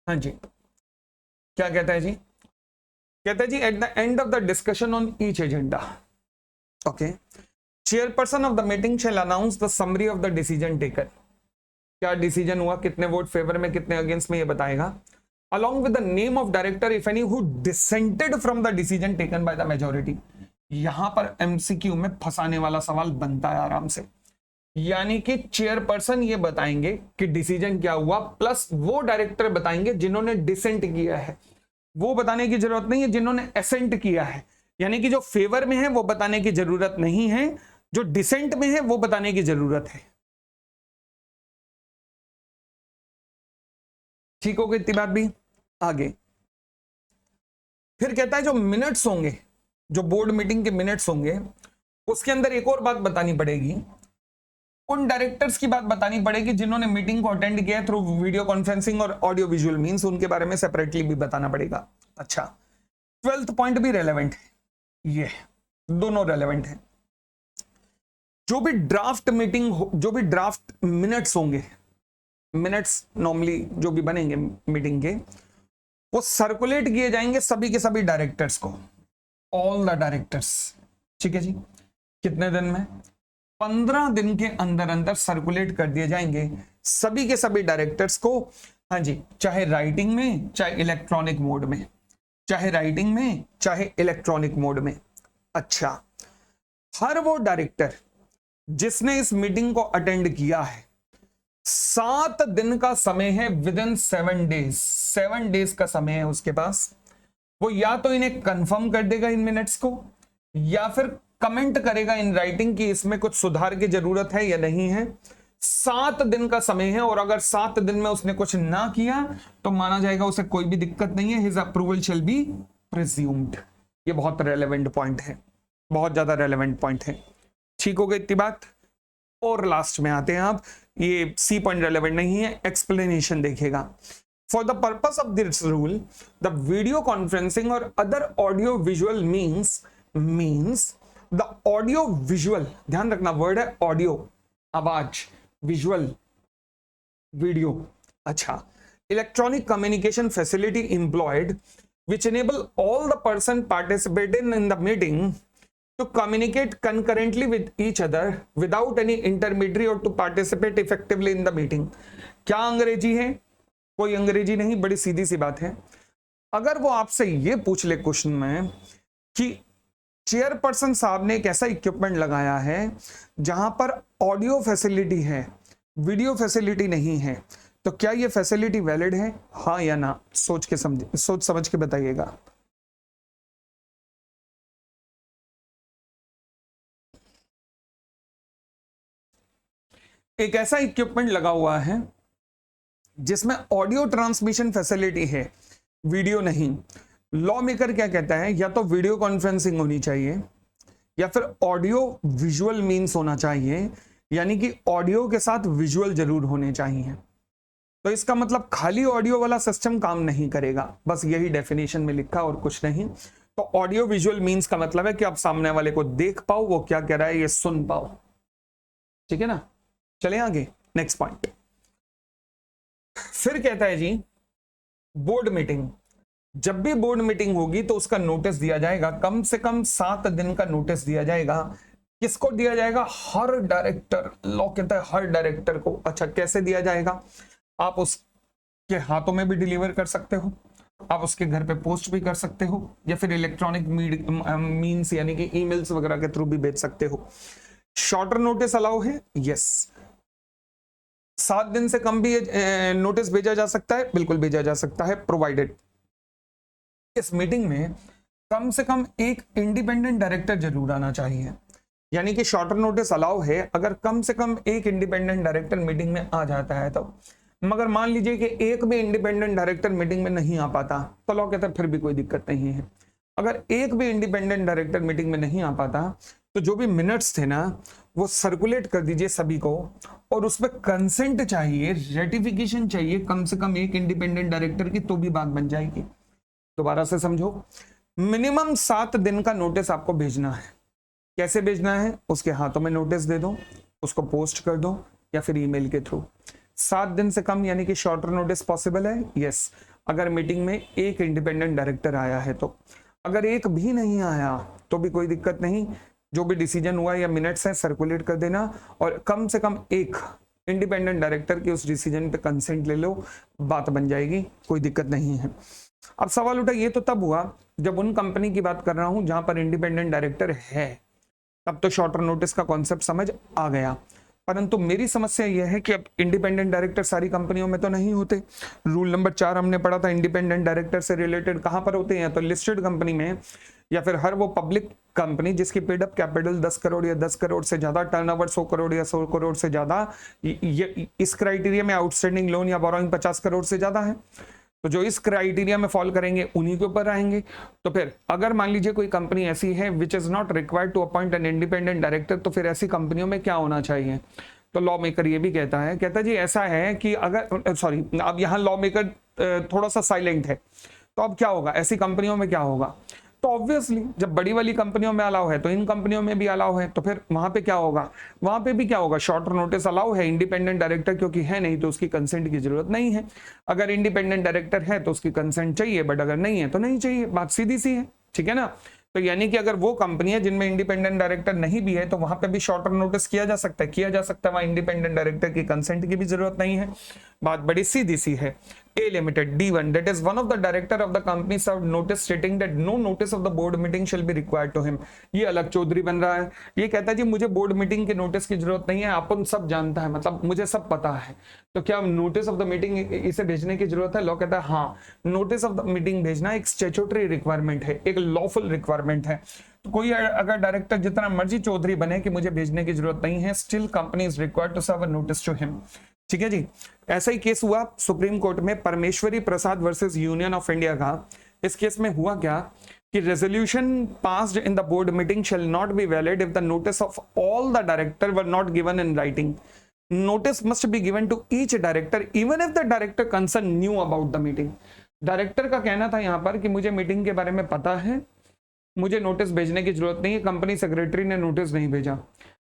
हाँ जी, क्या कहता है जी? कहता है जी at the end of the discussion on each agenda, okay, chairperson of the meeting shall announce the summary of the decision taken. क्या डिसीजन हुआ, कितने वोट फेवर में, कितने अगेंस्ट में, ये बताएगा। Along with the name of director if any who dissented from the decision taken by the majority. यहां पर एमसीक्यू में फंसाने वाला सवाल बनता है आराम से। यानी कि चेयरपर्सन ये बताएंगे कि डिसीजन क्या हुआ, प्लस वो डायरेक्टर बताएंगे जिन्होंने डिसेंट किया है। वो बताने की जरूरत नहीं है जिन्होंने एसेंट किया है, यानी कि जो फेवर में है वो बताने की जरूरत नहीं है, जो डिसेंट में है वो बताने की जरूरत है। ठीक हो गई इतनी बात भी। आगे फिर कहता है जो मिनट्स होंगे, जो बोर्ड मीटिंग के मिनट्स होंगे, उसके अंदर एक और बात बतानी पड़ेगी। उन डायरेक्टर्स की बात बतानी पड़ेगी जिन्होंने मीटिंग को अटेंड किया थ्रू वीडियो कॉन्फ्रेंसिंग और ऑडियो विजुअल मींस, उनके बारे में सेपरेटली भी बताना पड़ेगा। अच्छा, 12th पॉइंट भी रेलेवेंट है, ये दोनों रेलेवेंट है। जो भी ड्राफ्ट मीटिंग जो भी ड्राफ्ट मिनट्स होंगे, मिनट्स नॉर्मली जो भी बनेंगे मीटिंग के, वो सर्कुलेट किए जाएंगे सभी के सभी डायरेक्टर्स को, ऑल द डायरेक्टर्स। ठीक है जी, कितने दिन में? 15 दिन के अंदर अंदर सर्कुलेट कर दिए जाएंगे सभी के सभी डायरेक्टर्स को। हाँ जी, चाहे राइटिंग में चाहे इलेक्ट्रॉनिक मोड में, चाहे राइटिंग में चाहे इलेक्ट्रॉनिक मोड में। अच्छा, हर वो डायरेक्टर जिसने इस मीटिंग को अटेंड किया है, 7 दिन का समय है, विद इन 7 डेज, 7 डेज का समय है उसके पास। वो या तो इन्हें कंफर्म कर देगा इन मिनट्स को, या फिर कमेंट करेगा इन राइटिंग की इसमें कुछ सुधार की जरूरत है या नहीं है। 7 दिन का समय है, और अगर 7 दिन में उसने कुछ ना किया तो माना जाएगा उसे कोई भी दिक्कत नहीं है, his approval shall be presumed. ये बहुत रेलेवेंट पॉइंट है, बहुत ज्यादा रेलेवेंट पॉइंट है। ठीक हो गई इतनी बात। और लास्ट में आते हैं आप, ये सी पॉइंट रेलेवेंट नहीं है, एक्सप्लेनेशन देखिएगा। For the purpose of this rule the video conferencing और other audio visual means the audio visual, ध्यान रखना वर्ड है ऑडियो, आवाज, विजुअल वीडियो। अच्छा, electronic communication facility employed which enable all the person participating in the meeting to communicate concurrently with each other without any intermediary or to participate effectively in the meeting। क्या अंग्रेजी है? कोई अंग्रेजी नहीं, बड़ी सीधी सी बात है। अगर वो आपसे ये पूछ ले क्वेश्चन में कि चेयरपर्सन साहब ने एक ऐसा इक्विपमेंट लगाया है जहां पर ऑडियो फैसिलिटी है, वीडियो फैसिलिटी नहीं है, तो क्या ये फैसिलिटी वैलिड है, हाँ या ना? सोच समझ के बताइएगा। एक ऐसा इक्विपमेंट लगा हुआ है जिसमें ऑडियो ट्रांसमिशन फैसिलिटी है, वीडियो नहीं। लॉ मेकर क्या कहता है, या तो वीडियो कॉन्फ्रेंसिंग होनी चाहिए या फिर ऑडियो विजुअल मीन्स होना चाहिए, यानी कि ऑडियो के साथ विजुअल जरूर होने चाहिए। तो इसका मतलब खाली ऑडियो वाला सिस्टम काम नहीं करेगा, बस यही डेफिनेशन में लिखा और कुछ नहीं। तो ऑडियो विजुअल मीन्स का मतलब है कि आप सामने वाले को देख पाओ, वो क्या कह रहा है ये सुन पाओ। ठीक है ना, चले आगे नेक्स्ट पॉइंट। फिर कहता है जी बोर्ड मीटिंग, जब भी बोर्ड मीटिंग होगी तो उसका नोटिस दिया जाएगा, कम से कम 7 दिन का नोटिस दिया जाएगा। किसको दिया जाएगा? हर डायरेक्टर, लॉ कहता है हर डायरेक्टर को। अच्छा, कैसे दिया जाएगा? आप उसके हाथों में भी डिलीवर कर सकते हो, आप उसके घर पे पोस्ट भी कर सकते हो, या फिर इलेक्ट्रॉनिक मीन्स यानी कि ईमेल्स वगैरह के थ्रू भी भेज सकते हो। शॉर्टर नोटिस अलाउ है, यस। 7 दिन से कम भी नोटिस भेजा जा सकता है, बिल्कुल भेजा जा सकता है, प्रोवाइडेड इस मीटिंग में कम से कम एक इंडिपेंडेंट डायरेक्टर जरूर आना चाहिए। यानी कि शॉर्टर नोटिस अलाउ है अगर कम से कम एक इंडिपेंडेंट डायरेक्टर मीटिंग में आ जाता है तो। मगर मान लीजिए कि एक भी इंडिपेंडेंट डायरेक्टर मीटिंग में नहीं आ पाता तो लॉ कहता है फिर भी कोई दिक्कत नहीं है। अगर एक भी इंडिपेंडेंट डायरेक्टर मीटिंग में नहीं आ पाता तो जो भी मिनट्स थे ना वो सर्कुलेट कर दीजिए सभी को, और उसमें कंसेंट चाहिए, रेटिफिकेशन चाहिए कम से कम एक इंडिपेंडेंट डायरेक्टर की, तो भी बात बन जाएगी। दोबारा से समझो, मिनिमम 7 दिन का नोटिस आपको भेजना है। कैसे भेजना है? उसके हाथों में नोटिस दे दो, उसको पोस्ट कर दो, या फिर ईमेल के थ्रू। 7 दिन से कम यानी कि शॉर्टर नोटिस पॉसिबल है, यस। अगर मीटिंग में एक इंडिपेंडेंट डायरेक्टर आया है तो। अगर एक भी नहीं आया तो भी कोई दिक्कत नहीं, जो भी डिसीजन हुआ या मिनट्स है सर्कुलेट कर देना, और कम से कम एक इंडिपेंडेंट डायरेक्टर के उस डिसीजन पे कंसेंट ले लो, बात बन जाएगी, कोई दिक्कत नहीं है। अब सवाल उठा, ये तो तब हुआ जब उन कंपनी की बात कर रहा हूं जहां पर इंडिपेंडेंट डायरेक्टर है, तब तो शॉर्टर नोटिस का कॉन्सेप्ट समझ आ गया। परंतु मेरी समस्या यह है कि अब इंडिपेंडेंट डायरेक्टर सारी कंपनियों में तो नहीं होते। रूल नंबर 4 हमने पढ़ा था, इंडिपेंडेंट डायरेक्टर से रिलेटेड कहां पर होते हैं, तो लिस्टेड कंपनी में, या फिर हर वो पब्लिक कंपनी जिसकी पेड अप कैपिटल 10 करोड़ या 10 करोड़ से ज्यादा, टर्नओवर 100 करोड़ या 100 करोड़ से ज्यादा, इस क्राइटेरिया में आउटस्टैंडिंग लोन या बोरोइंग 50 करोड़ से ज्यादा है, तो जो इस क्राइटेरिया में फॉल करेंगे उन्हीं के ऊपर आएंगे। तो फिर अगर मान लीजिए कोई कंपनी ऐसी है which is not required to appoint an independent director, तो फिर ऐसी कंपनियों में क्या होना चाहिए? तो लॉ मेकर ये भी कहता है जी ऐसा है कि अगर सॉरी, अब यहाँ लॉ मेकर थोड़ा सा साइलेंट है, तो अब क्या होगा ऐसी कंपनियों में, क्या होगा? तो ऑब्वियसली जब बड़ी वाली कंपनियों में अलाउ है तो इन कंपनियों में भी अलाउ है, तो फिर वहां पे क्या होगा? वहां पे भी क्या होगा? शॉर्टर नोटिस अलाउ है, इंडिपेंडेंट डायरेक्टर क्योंकि है नहीं तो उसकी कंसेंट की जरूरत नहीं है। अगर इंडिपेंडेंट डायरेक्टर है तो उसकी कंसेंट चाहिए, बट अगर नहीं है तो नहीं चाहिए, बात सीधी सी है, ठीक है ना? तो यानी कि अगर वो कंपनी है जिनमें इंडिपेंडेंट डायरेक्टर नहीं भी है तो वहां पे भी शॉर्टर नोटिस किया जा सकता है, वहां इंडिपेंडेंट डायरेक्टर की कंसेंट की भी जरूरत नहीं है। बात बड़ी सीधी सी है। A Limited D1, that is one of the director of the company served notice stating that no notice of the board meeting shall be required to him। ये अलग चौधरी बन रहा है, ये कहता है जी मुझे बोर्ड मीटिंग के नोटिस की जरूरत नहीं है, अपन सब जानता है, मतलब मुझे सब पता है, तो क्या नोटिस ऑफ द मीटिंग इसे भेजने की जरूरत है? लॉ कहता है हाँ, नोटिस ऑफ द मीटिंग भेजना एक स्टैट्यूटरी रिक्वायरमेंट है, एक लॉफुल रिक्वायरमेंट है। तो कोई अगर डायरेक्टर जितना मर्जी चौधरी बने कि मुझे भेजने की जरूरत नहीं है, still company is required to serve a notice to him. ठीक है जी। ऐसा ही केस हुआ सुप्रीम कोर्ट में Parmeshwari Prasad versus Union of India का। इस केस में हुआ क्या कि resolution passed in the board meeting shall not be valid if the notice of all the director were not given in writing. Notice must be given to each director even if the director concern knew about the meeting. Director का कहना था यहाँ पर कि मुझे meeting के बारे में पता है, मुझे नोटिस भेजने की जरूरत नहीं है, कंपनी सेक्रेटरी ने नोटिस नहीं भेजा।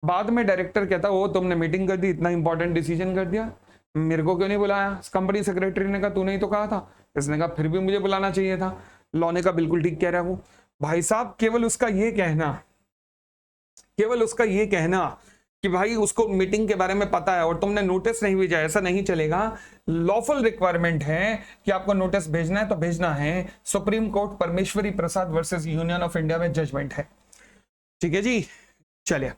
बाद में डायरेक्टर कहता वो तुमने मीटिंग कर दी, इतना इंपॉर्टेंट डिसीजन कर दिया, मेरे को क्यों नहीं बुलाया? कंपनी सेक्रेटरी ने कहा तूने ही तो कहा था। इसने कहा फिर भी मुझे बुलाना चाहिए था। लॉ ने कहा बिल्कुल ठीक कह रहा है वो। भाई साहब केवल उसका ये कहना कि भाई उसको मीटिंग के बारे में पता है और तुमने नोटिस नहीं भेजा, ऐसा नहीं चलेगा। लॉफुल रिक्वायरमेंट है कि आपको नोटिस भेजना है तो भेजना है। Supreme Court Parmeshwari Prasad versus Union of India में जजमेंट है। ठीक है जी। चलिए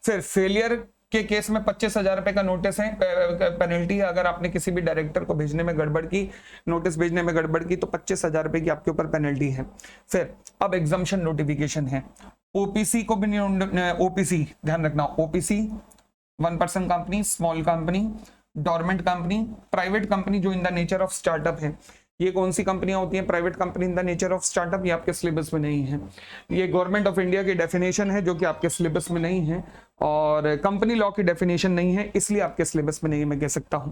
फिर फेलियर के केस में 25,000 रुपए का नोटिस है, पेनल्टी है। अगर आपने किसी भी डायरेक्टर को भेजने में गड़बड़ की, नोटिस भेजने में गड़बड़ की, तो 25,000 रुपए की आपके ऊपर पेनल्टी है। फिर अब एग्जम्पशन नोटिफिकेशन है। ओपीसी को भी ओपीसी ध्यान रखना, OPC 1% company, small company, dormant company, private company जो in the nature of startup है। ये कौन सी कंपनियां होती हैं? Private company in the nature of startup. ये आपके सिलेबस में नहीं है। ये गवर्नमेंट ऑफ इंडिया की डेफिनेशन है जो कि आपके सिलेबस में नहीं है, और कंपनी लॉ की डेफिनेशन नहीं है, इसलिए आपके सिलेबस में नहीं, मैं कह सकता हूं।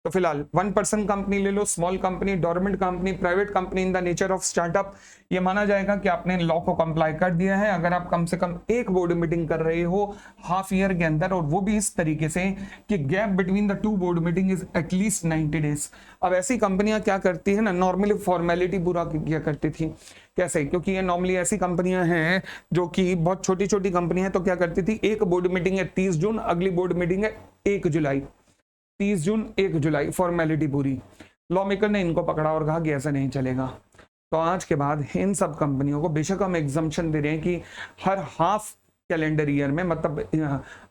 तो फिलहाल 1% कंपनी ले लो, small company, dormant company, private company in the nature of startup. ये माना जाएगा कि आपने लॉ को कंप्लाई कर दिया है अगर आप कम से कम एक बोर्ड मीटिंग कर रहे हो हाफ ईयर के अंदर, और वो भी इस तरीके से कि gap between the 2 board meeting is at least 90 days. अब ऐसी कंपनियां क्या करती है ना, नॉर्मली फॉर्मेलिटी पूरा किया करती थी। कैसे? क्योंकि ये नॉर्मली ऐसी कंपनियां हैं जो कि बहुत छोटी छोटी कंपनी है, तो क्या करती थी, एक बोर्ड मीटिंग है 30 जून, अगली बोर्ड मीटिंग है 1 जुलाई, 30 जून 1 जुलाई, फॉर्मेलिटी पूरी। लॉ मेकर ने इनको पकड़ा और कहा कि ऐसा नहीं चलेगा। तो आज के बाद इन सब कंपनियों को बेशक हम एग्जम्पशन दे रहे हैं कि हर हाफ कैलेंडर ईयर में, मतलब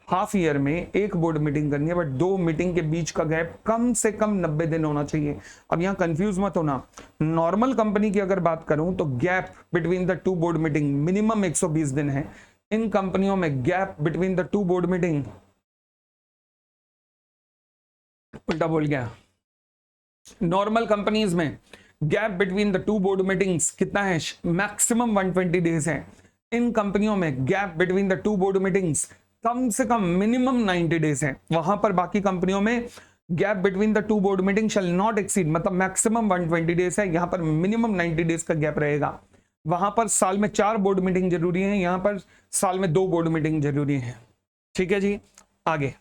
हाफ ईयर में एक बोर्ड मीटिंग करनी है, बट 2 मीटिंग के बीच का गैप कम से कम 90 दिन होना चाहिए। अब यहाँ कंफ्यूज मत होना, नॉर्मल कंपनी की अगर बात करूं तो gap between the 2 board meeting minimum 120 दिन है। इन कंपनियों में gap between the 2 board meeting, उल्टा बोल गया, नॉर्मल कंपनीज में gap between the 2 board meetings कितना है? मैक्सिमम 120 डेज है। इन कंपनियों में gap between the 2 board meetings कम से कम मिनिमम 90 डेज है। वहां पर बाकी कंपनियों में gap between the 2 board meeting shall not exceed, मतलब मैक्सिमम 120 डेज है, यहां पर मिनिमम 90 डेज का गैप रहेगा। वहां पर साल में 4 बोर्ड मीटिंग जरूरी है, यहां पर साल में 2 बोर्ड मीटिंग जरूरी है। ठीक है जी। आगे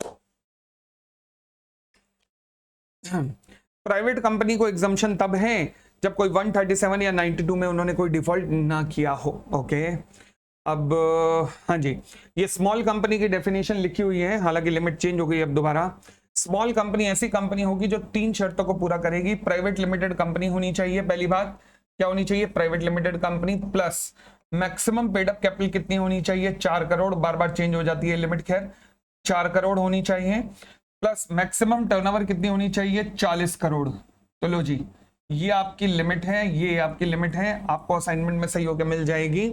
प्राइवेट कंपनी को एग्जम्पशन तब है जब कोई 137 या 92 में उन्होंने कोई डिफॉल्ट ना किया हो। ओके, अब हाँ जी, ये स्मॉल कंपनी की डेफिनेशन लिखी हुई है, हालांकि लिमिट चेंज हो गई अब दोबारा। स्मॉल कंपनी ऐसी कंपनी होगी जो 3 शर्तों को पूरा करेगी। प्राइवेट लिमिटेड कंपनी होनी चाहिए, पहली बात क्या होनी चाहिए? Private limited company, plus maximum paid up capital कितनी होनी चाहिए? 4 करोड़, बार बार चेंज हो जाती है लिमिट, खैर 4 करोड़ होनी चाहिए, प्लस मैक्सिमम टर्नओवर कितनी होनी चाहिए, 40 करोड़। तो लो जी, ये आपकी लिमिट है, ये आपकी लिमिट है, आपको असाइनमेंट में सही होकर मिल जाएगी।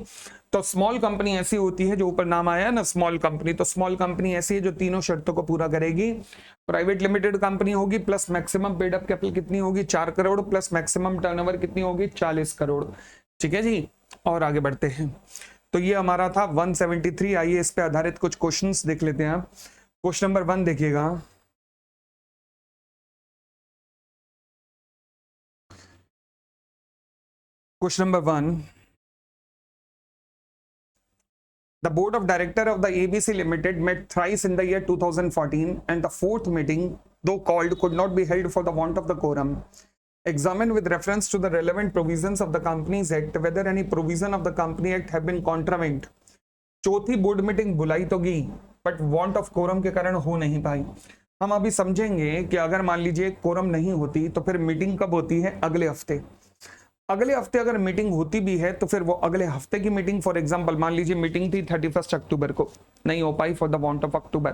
तो स्मॉल कंपनी ऐसी होती है, जो ऊपर नाम आया ना स्मॉल कंपनी, तो स्मॉल कंपनी ऐसी है जो तीनों शर्तों को पूरा करेगी। प्राइवेट लिमिटेड कंपनी होगी, plus maximum paid up capital कितनी होगी, 4 करोड़, प्लस मैक्सिमम टर्नओवर कितनी होगी, 40 करोड़। ठीक है जी, और आगे बढ़ते हैं। तो ये हमारा था 173। आइए इस पे आधारित कुछ क्वेश्चंस देख लेते हैं। क्वेश्चन नंबर 1 देखिएगा। Question number 1, the board of director of the ABC Limited met thrice in the year 2014, and the fourth meeting, though called, could not be held for the want of the quorum. Examine with reference to the relevant provisions of the Companies Act whether any provision of the Company Act have been contravened. चौथी board meeting बुलाई तो गई, but want of quorum के कारण हो नहीं पाई। हम अभी समझेंगे कि अगर मान लीजिए कोरम नहीं होती तो फिर मीटिंग कब होती है, अगले हफ्ते। अगले हफ्ते अगर मीटिंग होती भी है तो फिर वो अगले हफ्ते की मीटिंग, फॉर एग्जांपल मान लीजिए मीटिंग थी 31 अक्टूबर को, नहीं हो पाई for the want of October,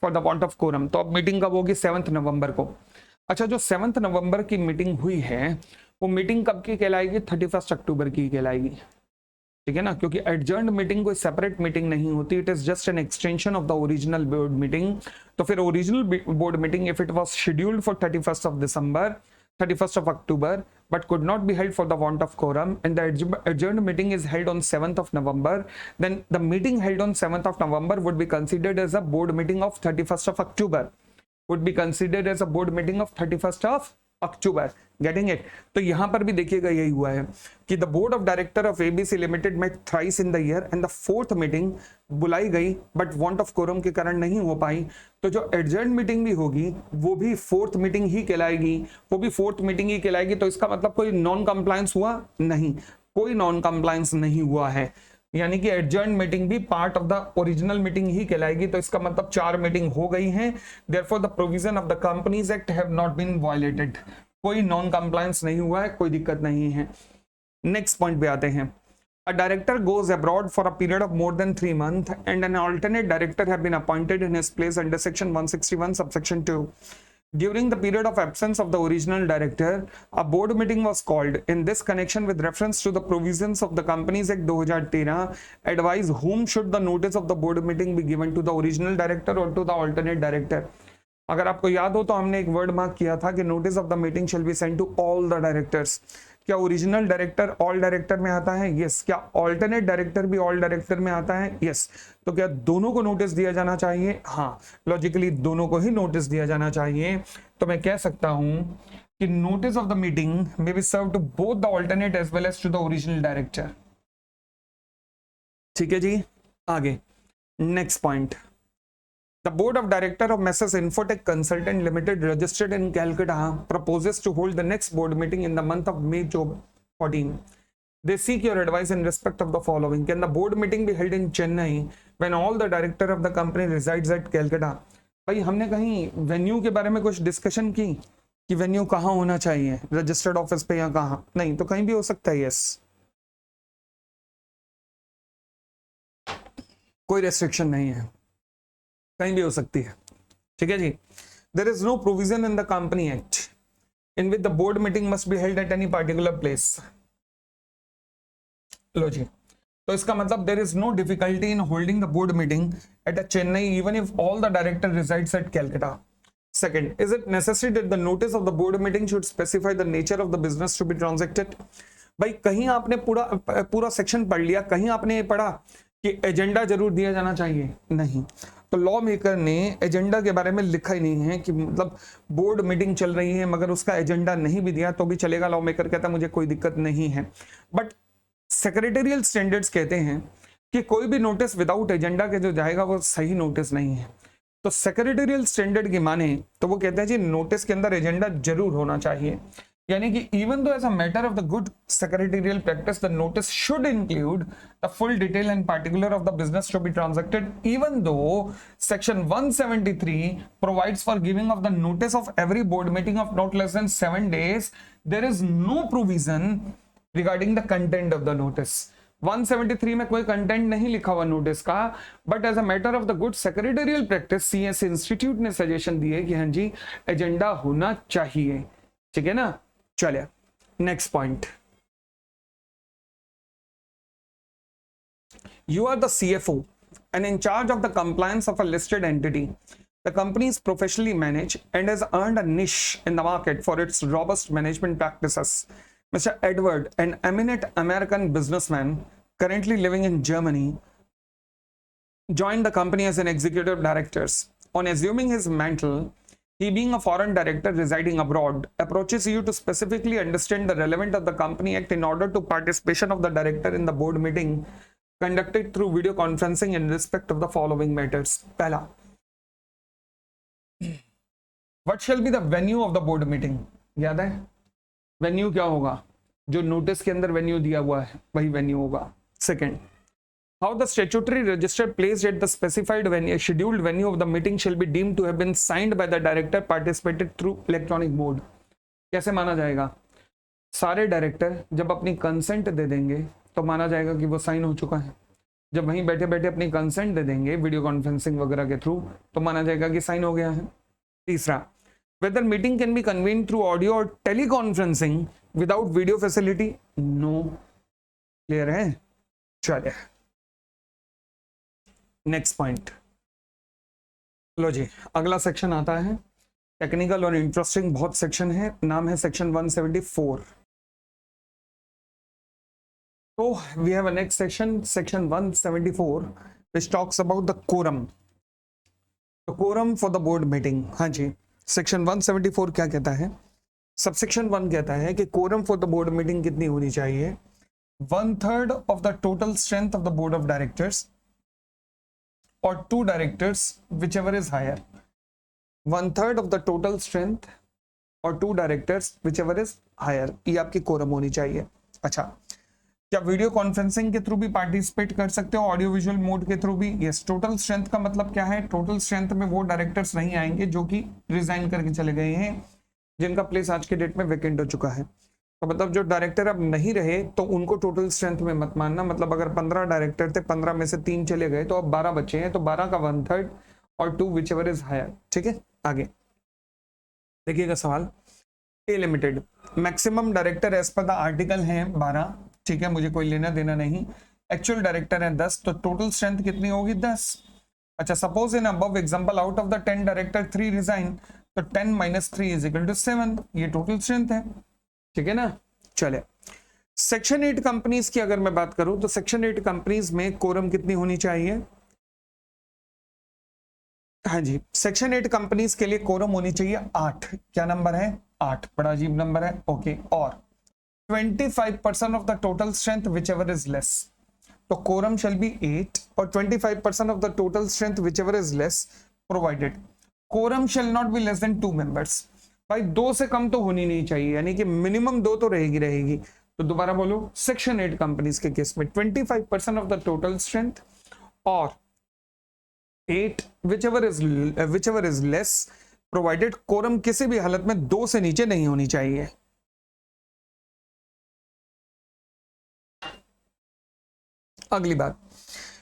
for the want of quorum, तो अब मीटिंग कब होगी, 7 नवंबर को। अच्छा, जो 7 नवंबर की मीटिंग हुई है वो मीटिंग कब की कहलाएगी, 31 अक्टूबर की कहलाएगी। ठीक है ना, क्योंकि एडजर्न्ड मीटिंग कोई सेपरेट मीटिंग नहीं होती, it is just an extension of the original board meeting. तो फिर original board meeting if it was scheduled for 31st of October but could not be held for the want of quorum, and the adjourned meeting is held on 7th of November, then the meeting held on 7th of November would be considered as a board meeting of 31st of October, would be considered as a board meeting of 31st of October. Getting it? तो यहां पर भी देखिएगा यही हुआ है कि the board of director of ABC limited met thrice in the year, and the fourth meeting बुलाई गई बट वांट ऑफ कोरम के कारण नहीं हो पाई। तो जो एडजर्न मीटिंग भी होगी वो भी फोर्थ मीटिंग ही कहलाएगी, वो भी फोर्थ मीटिंग ही कहलाएगी। तो इसका मतलब कोई नॉन कंप्लायंस हुआ नहीं, कोई नॉन कंप्लायंस नहीं हुआ है, यानी कि एडजर्न मीटिंग भी part of the original meeting ही कहलाएगी। तो इसका मतलब 4 मीटिंग हो गई हैं, therefore the provision of the companies act have not been violated, कोई नॉन कंप्लायंस नहीं हुआ है, कोई दिक्कत नहीं है। नेक्स्ट पॉइंट पे आते हैं। A director goes abroad for a period of more than 3 months and an alternate director have been appointed in his place under section 161 subsection 2. During the period of absence of the original director, a board meeting was called. In this connection, with reference to the provisions of the Companies Act 2013, advise whom should the notice of the board meeting be given, to the original director or to the alternate director. अगर आपको याद हो तो हमने एक word mark किया था कि notice of the meeting shall be send to all the directors. क्या ओरिजिनल डायरेक्टर ऑल डायरेक्टर में आता है? यस। क्या ऑल्टरनेट डायरेक्टर भी ऑल डायरेक्टर में आता है? यस। तो क्या दोनों को नोटिस दिया जाना चाहिए? हाँ, लॉजिकली दोनों को ही नोटिस दिया जाना चाहिए। तो मैं कह सकता हूं कि notice of the meeting may be serve to both the alternate as well as to the original director. ठीक है जी, आगे next point. The board of director of Messrs Infotech Consultant Limited, registered in Calcutta, proposes to hold the next board meeting in the month of May 14. They seek your advice in respect of the following. Can the board meeting be held in Chennai when all the director of the company resides at Calcutta? भाई हमने कहीं venue के बारे में कुछ discussion की कि venue कहाँ होना चाहिए, रजिस्टर्ड ऑफिस पे या कहाँ? नहीं, तो कहीं भी हो सकता है। यस, कोई रेस्ट्रिक्शन नहीं है, कहीं भी हो सकती है। ठीक है जी। There is no provision in the company act in which the board meeting must be held at any particular place. लो जी, तो इसका मतलब there is no difficulty in holding the board meeting at a Chennai even if all the director resides at Calcutta. Second, is it necessary that the notice of the board meeting should specify the nature of the business to be transacted? भाई कहीं आपने पूरा section पढ़ लिया, कहीं आपने पढ़ा कि एजेंडा जरूर दिया जाना चाहिए? नहीं। तो लॉ मेकर ने एजेंडा के बारे में लिखा ही नहीं है कि मतलब बोर्ड मीटिंग चल रही है मगर उसका एजेंडा नहीं भी दिया तो भी चलेगा। लॉ मेकर कहता है मुझे कोई दिक्कत नहीं है। बट सेक्रेटेरियल स्टैंडर्ड्स कहते हैं कि कोई भी नोटिस विदाउट एजेंडा के जो जाएगा वो सही नोटिस नहीं है। तो सेक्रेटेरियल स्टैंडर्ड की माने तो वो कहते हैं जी नोटिस के अंदर एजेंडा जरूर होना चाहिए, यानी कि even though as a matter of the good secretarial practice the notice should include the full detail and particular of the business to be transacted, even though section 173 provides for giving of the notice of every board meeting of not less than 7 days, there is no provision regarding the content of the notice. 173 में कोई content नहीं लिखा हुआ notice का, but as a matter of the good secretarial practice CS institute ने suggestion दी है कि हाँ जी एजेंडा होना चाहिए, ठीक है ना। चलिए next point, you are the CFO and in charge of the compliance of a listed entity. The company is professionally managed and has earned a niche in the market for its robust management practices. Mr. Edward, an eminent American businessman currently living in Germany, joined the company as an executive director. On assuming his mantle, he, being a foreign director residing abroad, approaches you to specifically understand the relevance of the Company Act in order to participation of the director in the board meeting conducted through video conferencing in respect of the following matters. पहला, what shall be the venue of the board meeting? याद है venue क्या होगा, जो notice के अंदर venue दिया हुआ है वही वेन्यू होगा। Second, how the statutory register placed at the specified venue, scheduled venue of the meeting shall be deemed to have been signed by the director participated through electronic mode. कैसे माना जाएगा, सारे director जब अपनी consent दे देंगे तो माना जाएगा कि वो साइन हो चुका है, जब वहीं बैठे बैठे अपनी कंसेंट दे देंगे वीडियो कॉन्फ्रेंसिंग वगैरह के थ्रू तो माना जाएगा कि साइन हो गया है। तीसरा, whether meeting can be convene through audio और teleconferencing without video facility, no. Clear है। चलिए नेक्स्ट पॉइंट, लो जी अगला सेक्शन आता है टेक्निकल और इंटरेस्टिंग, बहुत सेक्शन है, नाम है section 174। So we have a next section, section 174, which talks about the quorum. The quorum for the board meeting. हाँ जी, section 174 क्या कहता है, सबसेक्शन 1 कहता है कि quorum for the board meeting कितनी होनी चाहिए, 1/3 of the total strength of the board of directors or 2 directors whichever is higher. 1/3 of the total strength or 2 directors whichever is higher, ये आपकी quorum होनी चाहिए। अच्छा, क्या वीडियो कॉन्फ्रेंसिंग के थ्रू भी पार्टिसिपेट कर सकते हो, ऑडियो विजुअल मोड के थ्रू भी? यस। टोटल स्ट्रेंथ का मतलब क्या है, टोटल स्ट्रेंथ में वो डायरेक्टर्स नहीं आएंगे जो कि रिजाइन करके चले गए हैं, जिनका प्लेस आज के डेट में वैकेंट हो चुका है। तो मतलब जो डायरेक्टर अब नहीं रहे तो उनको टोटल स्ट्रेंथ में मत मानना, मतलब अगर 15 डायरेक्टर थे, 15 में से 3 चले गए तो अब 12 बचे हैं, तो 12 का 1/3 और 2 विच एवर इज हायर। ठीक है, आगे देखिएगा सवाल, a limited maximum director as पर द आर्टिकल है 12, ठीक है, मुझे कोई लेना देना नहीं, एक्चुअल डायरेक्टर है 10, तो टोटल स्ट्रेंथ कितनी होगी 10। अच्छा, suppose in above example out of the 10 director 3 resign, तो 10 - 3 = 7, ये टोटल स्ट्रेंथ है, ठीक है ना। चले सेक्शन 8 कंपनीज की अगर मैं बात करूं तो सेक्शन 8 कंपनीज में कोरम कितनी होनी चाहिए, हाँ जी, सेक्शन 8 कंपनीज के लिए कोरम होनी चाहिए 8। क्या नंबर है, 8, बड़ा अजीब नंबर है, ओके। और 25% of the total strength whichever is less, तो quorum shall be 8 और 25% of the total strength whichever is less provided quorum shall not be less than 2 members। भाई 2 से कम तो होनी नहीं चाहिए, यानी कि मिनिमम 2 तो रहेगी। तो दोबारा बोलो, सेक्शन 8 कंपनीज के केस में 25% ऑफ द टोटल स्ट्रेंथ और 8 whichever is less provided quorum किसी भी हालत में 2 से नीचे नहीं होनी चाहिए। अगली बात,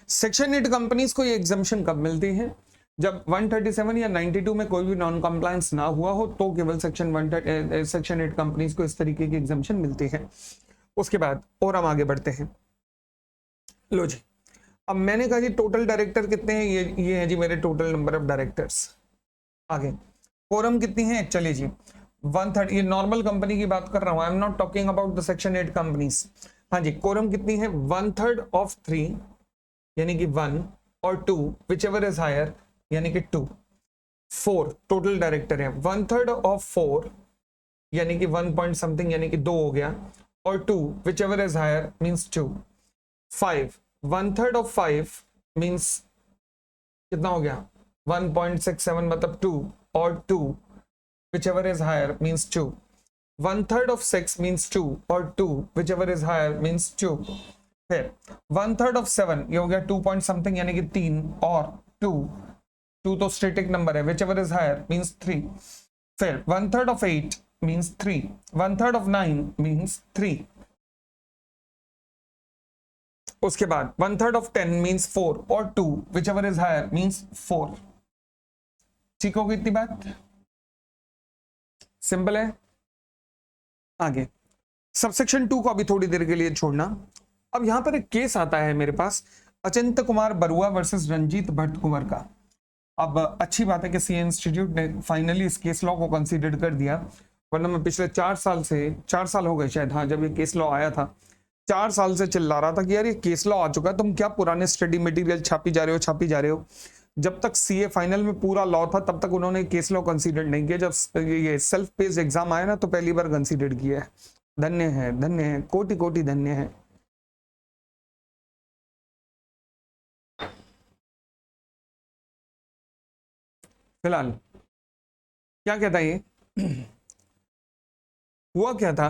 सेक्शन 8 कंपनीज को ये एग्जम्पशन कब मिलती है, जब 137 या 92 में कोई भी नॉन कंप्लायंस ना हुआ हो तो केवल सेक्शन 8 कंपनीज को इस तरीके की एग्जम्पशन मिलती है। उसके बाद और हम आगे बढ़ते हैं। लो जी, अब मैंने कहा जी टोटल डायरेक्टर कितने हैं, ये है जी मेरे टोटल नंबर ऑफ डायरेक्टर्स। आगे कोरम कितनी है, चलिए जी 1/3, ये नॉर्मल कंपनी की बात कर रहा हूं, I am not talking about the section 8 companies. हाँ जी, कोरम कितनी है, 1/3 of 3 यानी कि 1 और 2 whichever is higher यानी कि 2। 4 टोटल डायरेक्टर है, 1/3 of 4 यानी कि 1 point something यानी कि 2 हो गया, और 2 whichever is higher means 2। 5 1/3 of 5 means कितना हो गया, 1.67 मतलब 2, और 2 whichever is higher means 2। 1/3 of 6 means 2 और 2 whichever is higher means 2। फिर 1/3 of 7 ये हो गया 2 point something यानी कि 3, और 2 तो स्टैटिक नंबर है, whichever is higher means 3। फिर 1/3 of 8 means 3, 1/3 of 9 means 3। उसके बाद 1/3 of 10 मीन्स 4 और 2 whichever is higher means 4। ठीक होगी इतनी बात, सिंपल है। आगे सबसेक्शन 2 को अभी थोड़ी देर के लिए छोड़ना। अब यहां पर एक केस आता है मेरे पास, अचिंत्य कुमार बरुआ वर्सेस रंजीत भट्ट कुंवर का। अब अच्छी बात है कि सीए इंस्टीट्यूट ने फाइनली इस केस लॉ को कंसीडर कर दिया, वरना मैं पिछले 4 साल हो गए शायद, हाँ, जब ये केस लॉ आया था 4 साल से चिल्ला रहा था कि यार ये केस लॉ आ चुका है, तुम क्या पुराने स्टडी मटेरियल छापी जा रहे हो। जब तक सीए फाइनल में पूरा लॉ था तब तक उन्होंने केस लॉ कंसीडर नहीं किया, जब ये सेल्फ पेस्ड एग्जाम आया ना तो पहली बार कंसीडर किया है। धन्य है, कोटि कोटि धन्य है। फिलहाल क्या कहता है ये हुआ क्या था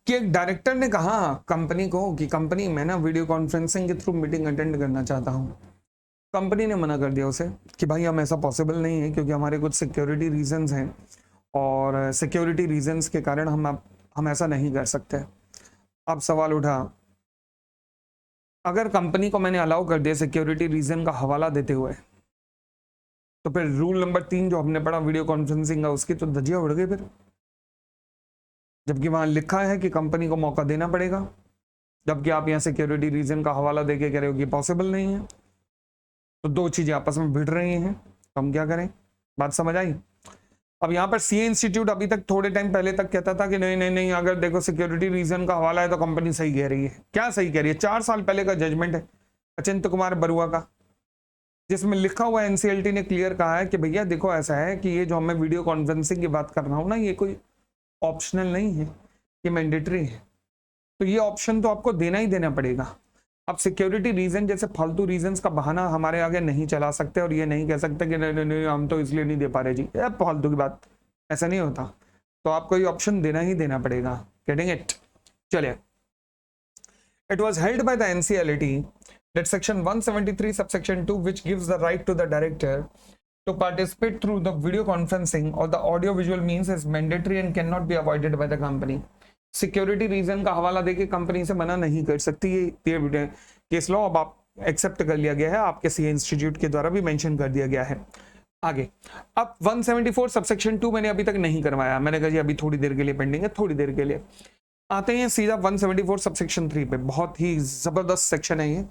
कि एक डायरेक्टर ने कहा कंपनी को कि कंपनी मैं ना वीडियो कॉन्फ्रेंसिंग के थ्रू मीटिंग अटेंड करना चाहता हूं। कंपनी ने मना कर दिया उसे कि भाई हम ऐसा पॉसिबल नहीं है, क्योंकि हमारे कुछ सिक्योरिटी रीजंस हैं और सिक्योरिटी रीजंस के कारण हम ऐसा नहीं कर सकते। अब सवाल उठा, अगर कंपनी को मैंने अलाउ कर दिया सिक्योरिटी रीजन का हवाला देते हुए, तो फिर रूल नंबर 3 जो हमने पढ़ा वीडियो कॉन्फ्रेंसिंग का, उसकी तो धज्जियां उड़ गई फिर। जबकि वहां लिखा है कि कंपनी को मौका देना पड़ेगा, जबकि आप यहाँ सिक्योरिटी रीजन का हवाला देके कह रहे हो कि पॉसिबल नहीं है। तो दो चीजें आपस में भिड़ रही हैं, तो हम क्या करें? बात समझ आई? अब यहाँ पर सीए इंस्टीट्यूट अभी तक थोड़े टाइम पहले तक कहता था कि नहीं नहीं नहीं, अगर देखो सिक्योरिटी रीजन का हवाला है तो कंपनी सही कह रही है। क्या सही कह रही है? 4 साल पहले का जजमेंट है अचिंत्य कुमार बरुआ का, जिसमें लिखा हुआ एनसीएलटी ने क्लियर कहा है कि भैया देखो ऐसा है कि ये जो मैं वीडियो कॉन्फ्रेंसिंग की बात कर रहा हूँ ना, ये कोई ऑप्शनल नहीं है, ये मैंडेटरी है। तो ये ऑप्शन तो आपको देना ही देना पड़ेगा। अब सिक्योरिटी रीजन जैसे फालतू रीजंस का बहाना हमारे आगे नहीं चला सकते और ये नहीं कह सकते कि नहीं नहीं नहीं हम तो इसलिए नहीं दे पा रहे जी, ये फालतू की बात, ऐसा नहीं होता। तो आपको ये ऑप्शन देना ही देना पड़ेगा। Getting it? चलिए, it was held by the NCLT that section 173 subsection 2 which gives the right to the director to participate through the video conferencing or the audio visual means is mandatory and cannot be avoided by the company। Security reason का हवाला देके company से मना नहीं कर सकती, ये case law अब आप एक्सेप्ट कर लिया गया है, आपके सीए इंस्टीट्यूट के द्वारा भी मेंशन कर दिया गया है। आगे अब 174 सबसेक्शन 2 मैंने अभी तक नहीं करवाया, मैंने कहा जी अभी थोड़ी देर के लिए पेंडिंग है, थोड़ी देर के लिए। आते हैं सीधा 174 सबसेक्शन 3 पे। बहुत ही जबरदस्त सेक्शन है ये,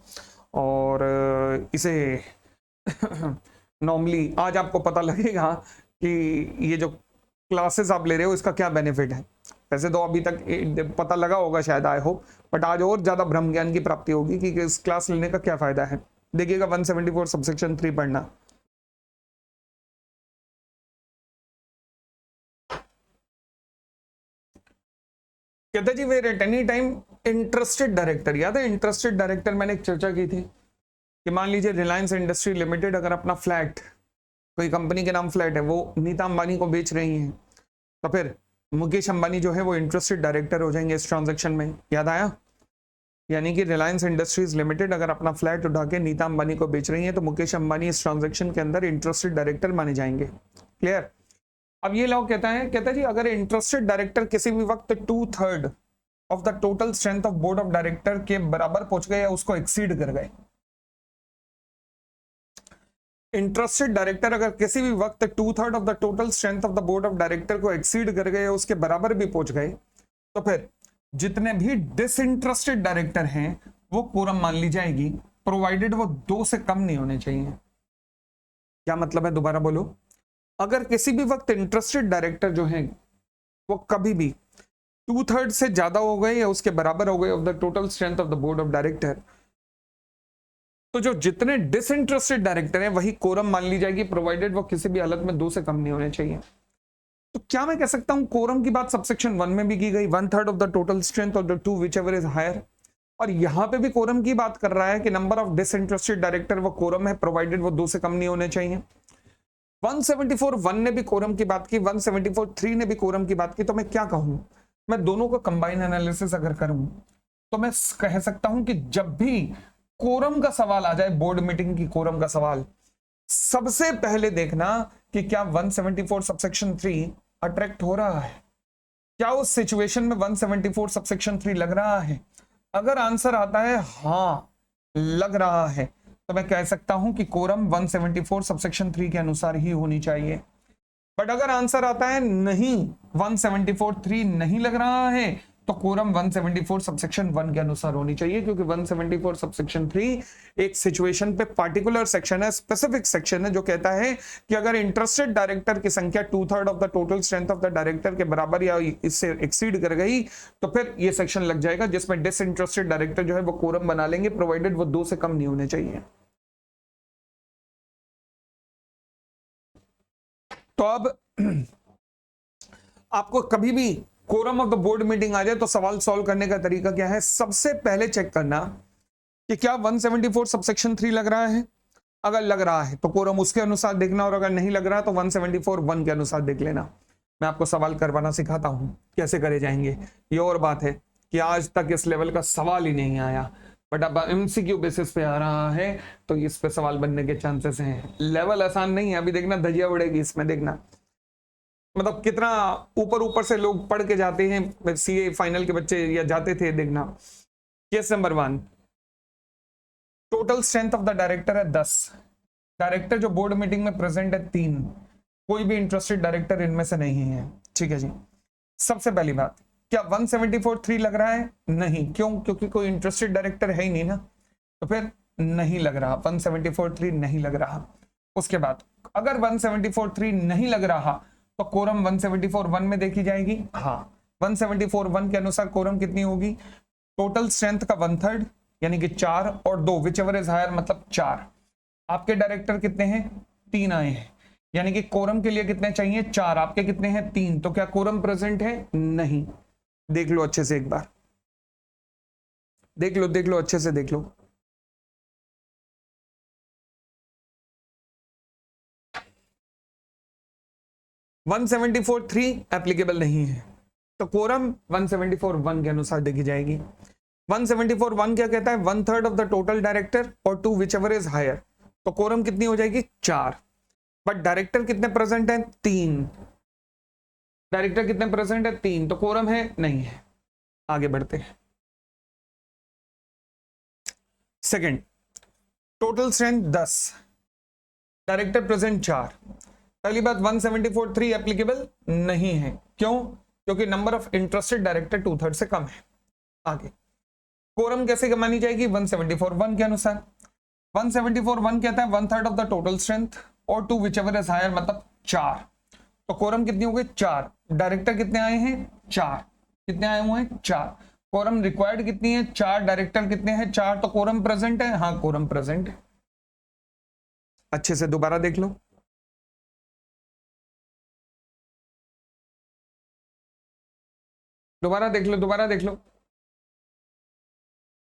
और इसे नॉर्मली आज आपको पता लगेगा कि ये जो क्लासेस आप ले रहे हो इसका क्या बेनिफिट है। वैसे तो अभी तक पता लगा होगा शायद, आई होप, बट आज और ज्यादा ब्रह्म ज्ञान की प्राप्ति होगी कि इस क्लास लेने का क्या फायदा है। देखिएगा 174 सबसेक्शन 3 पढ़ना। कहते जी where at any time interested director, याद है इंटरेस्टेड डायरेक्टर मैंने एक चर्चा की थी कि मान लीजिए रिलायंस इंडस्ट्री लिमिटेड अगर अपना फ्लैट, कोई कंपनी के नाम फ्लैट है, वो नीता अंबानी को बेच रही है, तो फिर मुकेश अंबानी जो है वो इंटरेस्टेड डायरेक्टर हो जाएंगे इस ट्रांजैक्शन में। याद आया? यानी कि रिलायंस इंडस्ट्रीज लिमिटेड अगर अपना फ्लैट उठा के नीता अंबानी को बेच रही है तो मुकेश अंबानी इस ट्रांजैक्शन के अंदर इंटरेस्टेड डायरेक्टर माने जाएंगे। क्लियर? अब ये लॉ कहता है जी अगर इंटरेस्टेड डायरेक्टर किसी भी वक्त 2/3 of the total strength of board of director के बराबर पहुंच गए या उसको एक्सीड कर गए, इंटरेस्टेड डायरेक्टर अगर किसी भी वक्त 2/3 of the total strength of the board of director को एक्सीड कर गए या उसके बराबर भी पहुंच गए, तो फिर जितने भी डिसइंटरेस्टेड डायरेक्टर हैं वो कोरम मान ली जाएगी, प्रोवाइडेड वो 2 से कम नहीं होने चाहिए। क्या मतलब है? दोबारा बोलो। अगर किसी भी वक्त इंटरेस्टेड डायरेक्टर जो हैं वो कभी भी 2/3 से ज्यादा हो गए या उसके बराबर हो गए of the total strength of the board of director, तो जो जितने डिसइंटरेस्टेड डायरेक्टर हैं वही कोरम मान ली जाएगी, प्रोवाइडेड वो किसी भी हालत में 2 से कम नहीं होने चाहिए। तो क्या मैं कह सकता हूं कोरम की बात सबसेक्शन 1 में भी की गई, 1/3 of the total strength of the 2 whichever is higher, और यहां पे भी कोरम की बात कर रहा है कि नंबर ऑफ डिसइंटरेस्टेड डायरेक्टर वो कोरम है, प्रोवाइडेड वो 2 से कम नहीं होने चाहिए। 174(1) ने भी कोरम की बात की, 174(3) ने भी कोरम की बात की। तो मैं क्या कहूं, मैं दोनों को कंबाइन एनालिसिस अगर करूं तो मैं कह सकता हूं कि जब भी कोरम का सवाल आ जाए, बोर्ड मीटिंग की कोरम का सवाल, सबसे पहले देखना कि क्या 174 सबसेक्शन 3 अट्रैक्ट हो रहा है, क्या उस सिचुएशन में 174 सबसेक्शन 3 लग रहा है। अगर आंसर आता है हाँ लग रहा है, तो मैं कह सकता हूं कि कोरम 174 सबसेक्शन 3 के अनुसार ही होनी चाहिए। बट अगर आंसर आता है नहीं 174(3) नहीं लग रहा है, तो कोरम 174 सबसेक्शन 1 के अनुसार होनी चाहिए, क्योंकि 174 सबसेक्शन 3 एक सिचुएशन पे पार्टिकुलर सेक्शन है, स्पेसिफिक सेक्शन है, जो कहता है कि अगर इंटरेस्टेड डायरेक्टर की संख्या 2/3 of the total strength of the director के बराबर या इससे एक्सीड कर गई, तो फिर ये सेक्शन लग जाएगा, जिसमें डिसइंटरेस्टेड डायरेक्टर जो है वो कोरम बना लेंगे, प्रोवाइडेड वो 2 से कम नहीं होने चाहिए। तो अब आपको कभी भी quorum of the board meeting आ जाए तो सवाल सॉल्व करने का तरीका क्या है? सबसे पहले चेक करना कि क्या 174 सबसेक्शन 3 लग रहा है। अगर लग रहा है तो कोरम उसके अनुसार देखना, और अगर नहीं लग रहा तो 174(1) के अनुसार देख लेना। मैं आपको सवाल करवाना सिखाता हूं कैसे करे जाएंगे। ये और बात है कि आज तक इस लेवल का सवाल ही नहीं आया, बट अब एमसीक्यू बेसिस पे आ रहा है, तो इस पे सवाल बनने के चांसेस हैं। लेवल आसान नहीं है, अभी देखना धजिया उड़ेगी इसमें। देखना मतलब कितना ऊपर ऊपर से लोग पढ़ के जाते हैं, सीए फाइनल के बच्चे या जाते थे। देखना case number 1, total strength of the director है 10, डायरेक्टर जो बोर्ड मीटिंग में प्रेजेंट है 3, कोई भी इंटरेस्टेड डायरेक्टर इनमें से नहीं है। ठीक है जी। सबसे पहली बात, क्या 174(3) लग रहा है? नहीं। क्यों? क्योंकि कोई इंटरेस्टेड डायरेक्टर है ही नहीं ना, तो फिर नहीं लग रहा, 174(3) नहीं लग रहा। उसके बाद अगर 174(3) नहीं लग रहा तो कोरम 174(1) में देखी जाएगी। हाँ, 174(1) के अनुसार कोरम कितनी होगी? टोटल स्ट्रेंथ का 1/3 यानी कि 4 और 2 विचएवर इज हायर, मतलब 4। आपके डायरेक्टर कितने हैं? 3 आए हैं, यानी कि कोरम के लिए कितने चाहिए? 4। आपके कितने हैं? 3। तो क्या कोरम प्रेजेंट है? नहीं। देख लो अच्छे से, एक बार देख लो अच्छे से देख लो। वन 174(3) एप्लीकेबल नहीं है, तो कोरम 174(1) के अनुसार देखी जाएगी। 174(1) क्या कहता है? 1/3 ऑफ द टोटल डायरेक्टर और 2 विचएवर इज हायर, तो कोरम कितनी हो जाएगी? 4। बट डायरेक्टर कितने प्रेजेंट हैं? 3। डायरेक्टर कितने प्रेजेंट है? 3। तो कोरम है? नहीं है। आगे बढ़ते हैं। Second, total strength 10, director present 4। पहली बात, 174(3) एप्लीकेबल नहीं है। क्यों? क्योंकि नंबर ऑफ इंटरेस्टेड डायरेक्टर 2/3 से कम है। आगे कोरम कैसे मानी जाएगी? 174(1) के अनुसार। 174(1) कहता है 1/3 ऑफ द टोटल स्ट्रेंथ और 2 विचएवर इज हायर, मतलब 4। तो कोरम कितनी हो गई? 4। डायरेक्टर कितने आए हैं? 4। कितने आए हुए हैं? 4। कोरम रिक्वायर्ड कितनी है? 4। डायरेक्टर कितने हैं? 4। तो कोरम प्रेजेंट है? हाँ, कोरम प्रेजेंट है। अच्छे से दोबारा देख लो। दोबारा देख लो, दोबारा देख लो।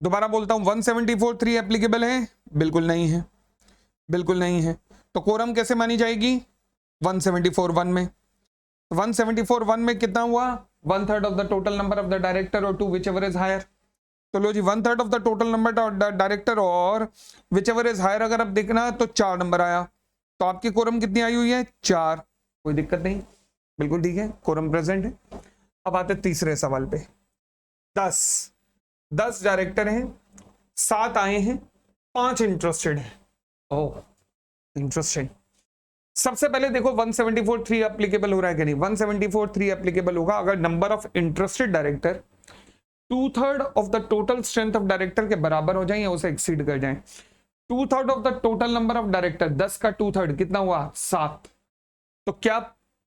दोबारा बोलता हूं, 174(3) एप्लीकेबल है? बिल्कुल नहीं है, बिल्कुल नहीं है। तो कोरम कैसे मानी जाएगी? 174(1) में। 174(1) में कितना हुआ? 1/3 of the total number of the director और 2 विचएवर इज हायर। तो लो जी, 1/3 of the total number of director और विचएवर इज हायर अगर आप देखना तो 4 नंबर आया। तो आपकी कोरम कितनी आई हुई है? 4। कोई दिक्कत नहीं, बिल्कुल ठीक है, कोरम प्रेजेंट है। अब आते तीसरे सवाल पे। 10 डायरेक्टर हैं, 7 आए हैं, 5 इंटरेस्टेड हैं। ओह, इंटरेस्टिंग। सबसे पहले देखो 174(3) एप्लीकेबल हो रहा है कि नहीं? 174(3) एप्लीकेबल होगा अगर number of interested director 2/3 of the total strength of director के बराबर हो जाए या उसे एक्सीड कर जाए। 2/3 of the total number of director, 10 का 2/3 कितना हुआ? 7। तो क्या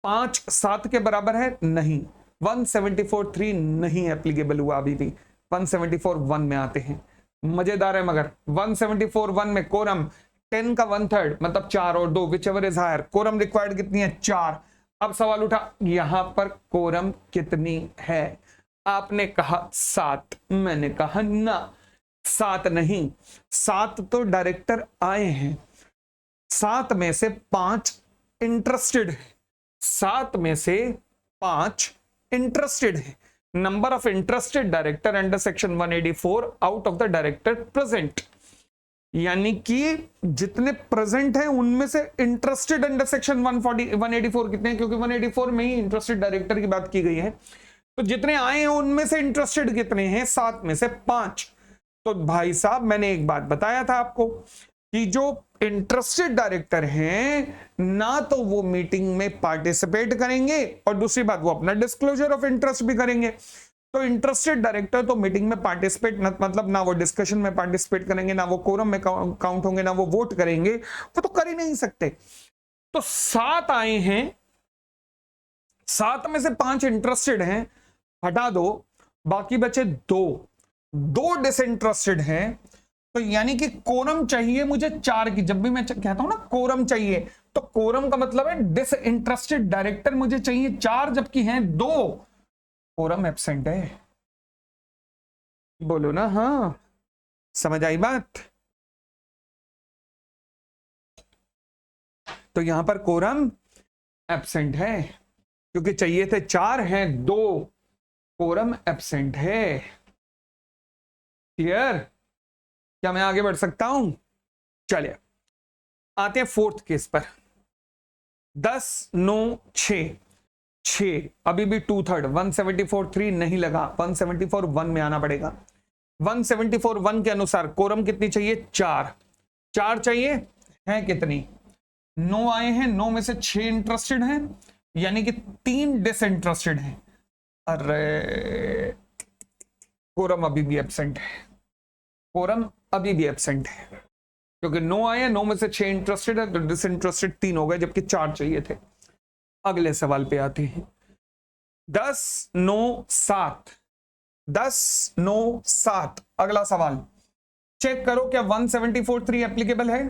5 7 के बराबर है? नहीं। 174(3) नहीं एप्लीकेबल हुआ अभी भी। 174(1) में आते हैं। मजेदार है मगर 174(1) में कोरम 10 का 1/3 मतलब 4 और 2 whichever is higher. Quorum required कितनी है? 4। अब सवाल उठा, यहां पर कोरम कितनी है? आपने कहा 7, मैंने कहा ना, 7 नहीं। 7 तो डायरेक्टर आए हैं, 7 में से 5 इंटरेस्टेड है, 7 में से 5 इंटरेस्टेड है। Number of interested director under section 184 out of the director present, यानी कि जितने प्रेजेंट हैं उनमें से इंटरेस्टेड अंडर सेक्शन 184 कितने हैं? क्योंकि 184 में ही इंटरेस्टेड डायरेक्टर की बात की गई है। तो जितने आए हैं उनमें से इंटरेस्टेड कितने हैं? 7 में से 5। तो भाई साहब मैंने एक बात बताया था आपको कि जो इंटरेस्टेड डायरेक्टर हैं ना तो वो मीटिंग में पार्टिसिपेट करेंगे और दूसरी बात वो अपना डिस्क्लोजर ऑफ इंटरेस्ट भी करेंगे। तो इंटरेस्टेड डायरेक्टर तो मीटिंग में पार्टिसिपेट मतलब ना वो डिस्कशन में पार्टिसिपेट करेंगे, ना वो कोरम में काउंट होंगे, ना वो वोट करेंगे, वो तो कर ही नहीं सकते। तो 7 आए हैं, 7 में से 5 इंटरेस्टेड हैं, हटा दो, बाकी बचे 2 डिसइंटरेस्टेड हैं। तो यानी कि कोरम चाहिए मुझे 4 की। जब भी मैं कहता हूं ना कोरम चाहिए, तो कोरम का मतलब है डिसइंटरेस्टेड डायरेक्टर मुझे चाहिए 4, जबकि हैं 2। कोरम एब्सेंट है। बोलो ना हाँ, समझ आई बात? तो यहां पर कोरम एब्सेंट है क्योंकि चाहिए थे 4, हैं 2, कोरम एब्सेंट है। क्लियर? क्या मैं आगे बढ़ सकता हूं? चलिए आते हैं 4th केस पर। 10 9 6 अभी भी 2/3 174 3 नहीं लगा, 174 1 में आना पड़ेगा। 174 1 के अनुसार कोरम कितनी चाहिए? 4 चाहिए, हैं कितनी? 9 आए हैं, 9 में से 6 इंटरेस्टेड हैं, यानी कि 3 डिसइंटरेस्टेड हैं। अरे कोरम अभी भी एब्सेंट है, कोरम अभी भी एब्सेंट है क्योंकि 9 आए हैं, 9 में से 6 इंटरेस्टेड है, तो डिसइंटरेस्टेड 3 हो गए, जबकि 4 चाहिए थे। अगले सवाल पे आते हैं। 10 9 7 10 9 7 अगला सवाल चेक करो, क्या 174 3 एप्लीकेबल है?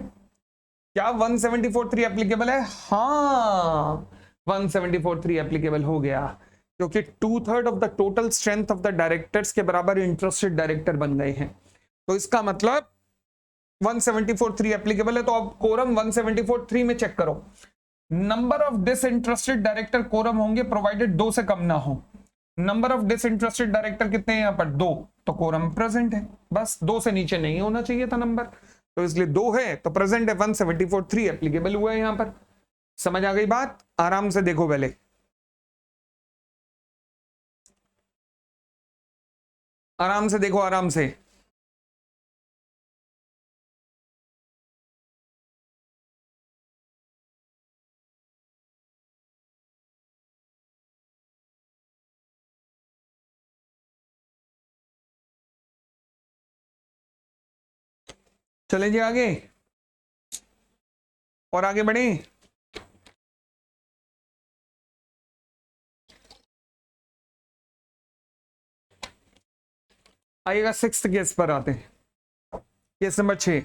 क्या 174 3 एप्लीकेबल है? हाँ 174 3 एप्लीकेबल हो गया क्योंकि 2/3 of the total strength of the directors के बराबर इंटरेस्टेड डायरेक्टर बन गए हैं। तो इसका मतलब 174 3 एप्लीकेबल है। तो अब कोरम 174 3 में चेक करो, number of disinterested director quorum होंगे प्रोवाइडेड 2 से कम ना हो। नंबर ऑफ डिसइंटरेस्टेड डायरेक्टर कितने हैं यहां पर? 2, तो कोरम प्रेजेंट है। बस 2 से नीचे नहीं होना चाहिए था नंबर, तो इसलिए 2 है तो प्रेजेंट है। 174 3 एप्लीकेबल हुआ है यहां पर। समझ आ गई बात? आराम से देखो, पहले आराम से देखो, आराम से। चले जी आगे और आगे बढ़े। आइएगा 6th केस पर आते हैं। Case number 6।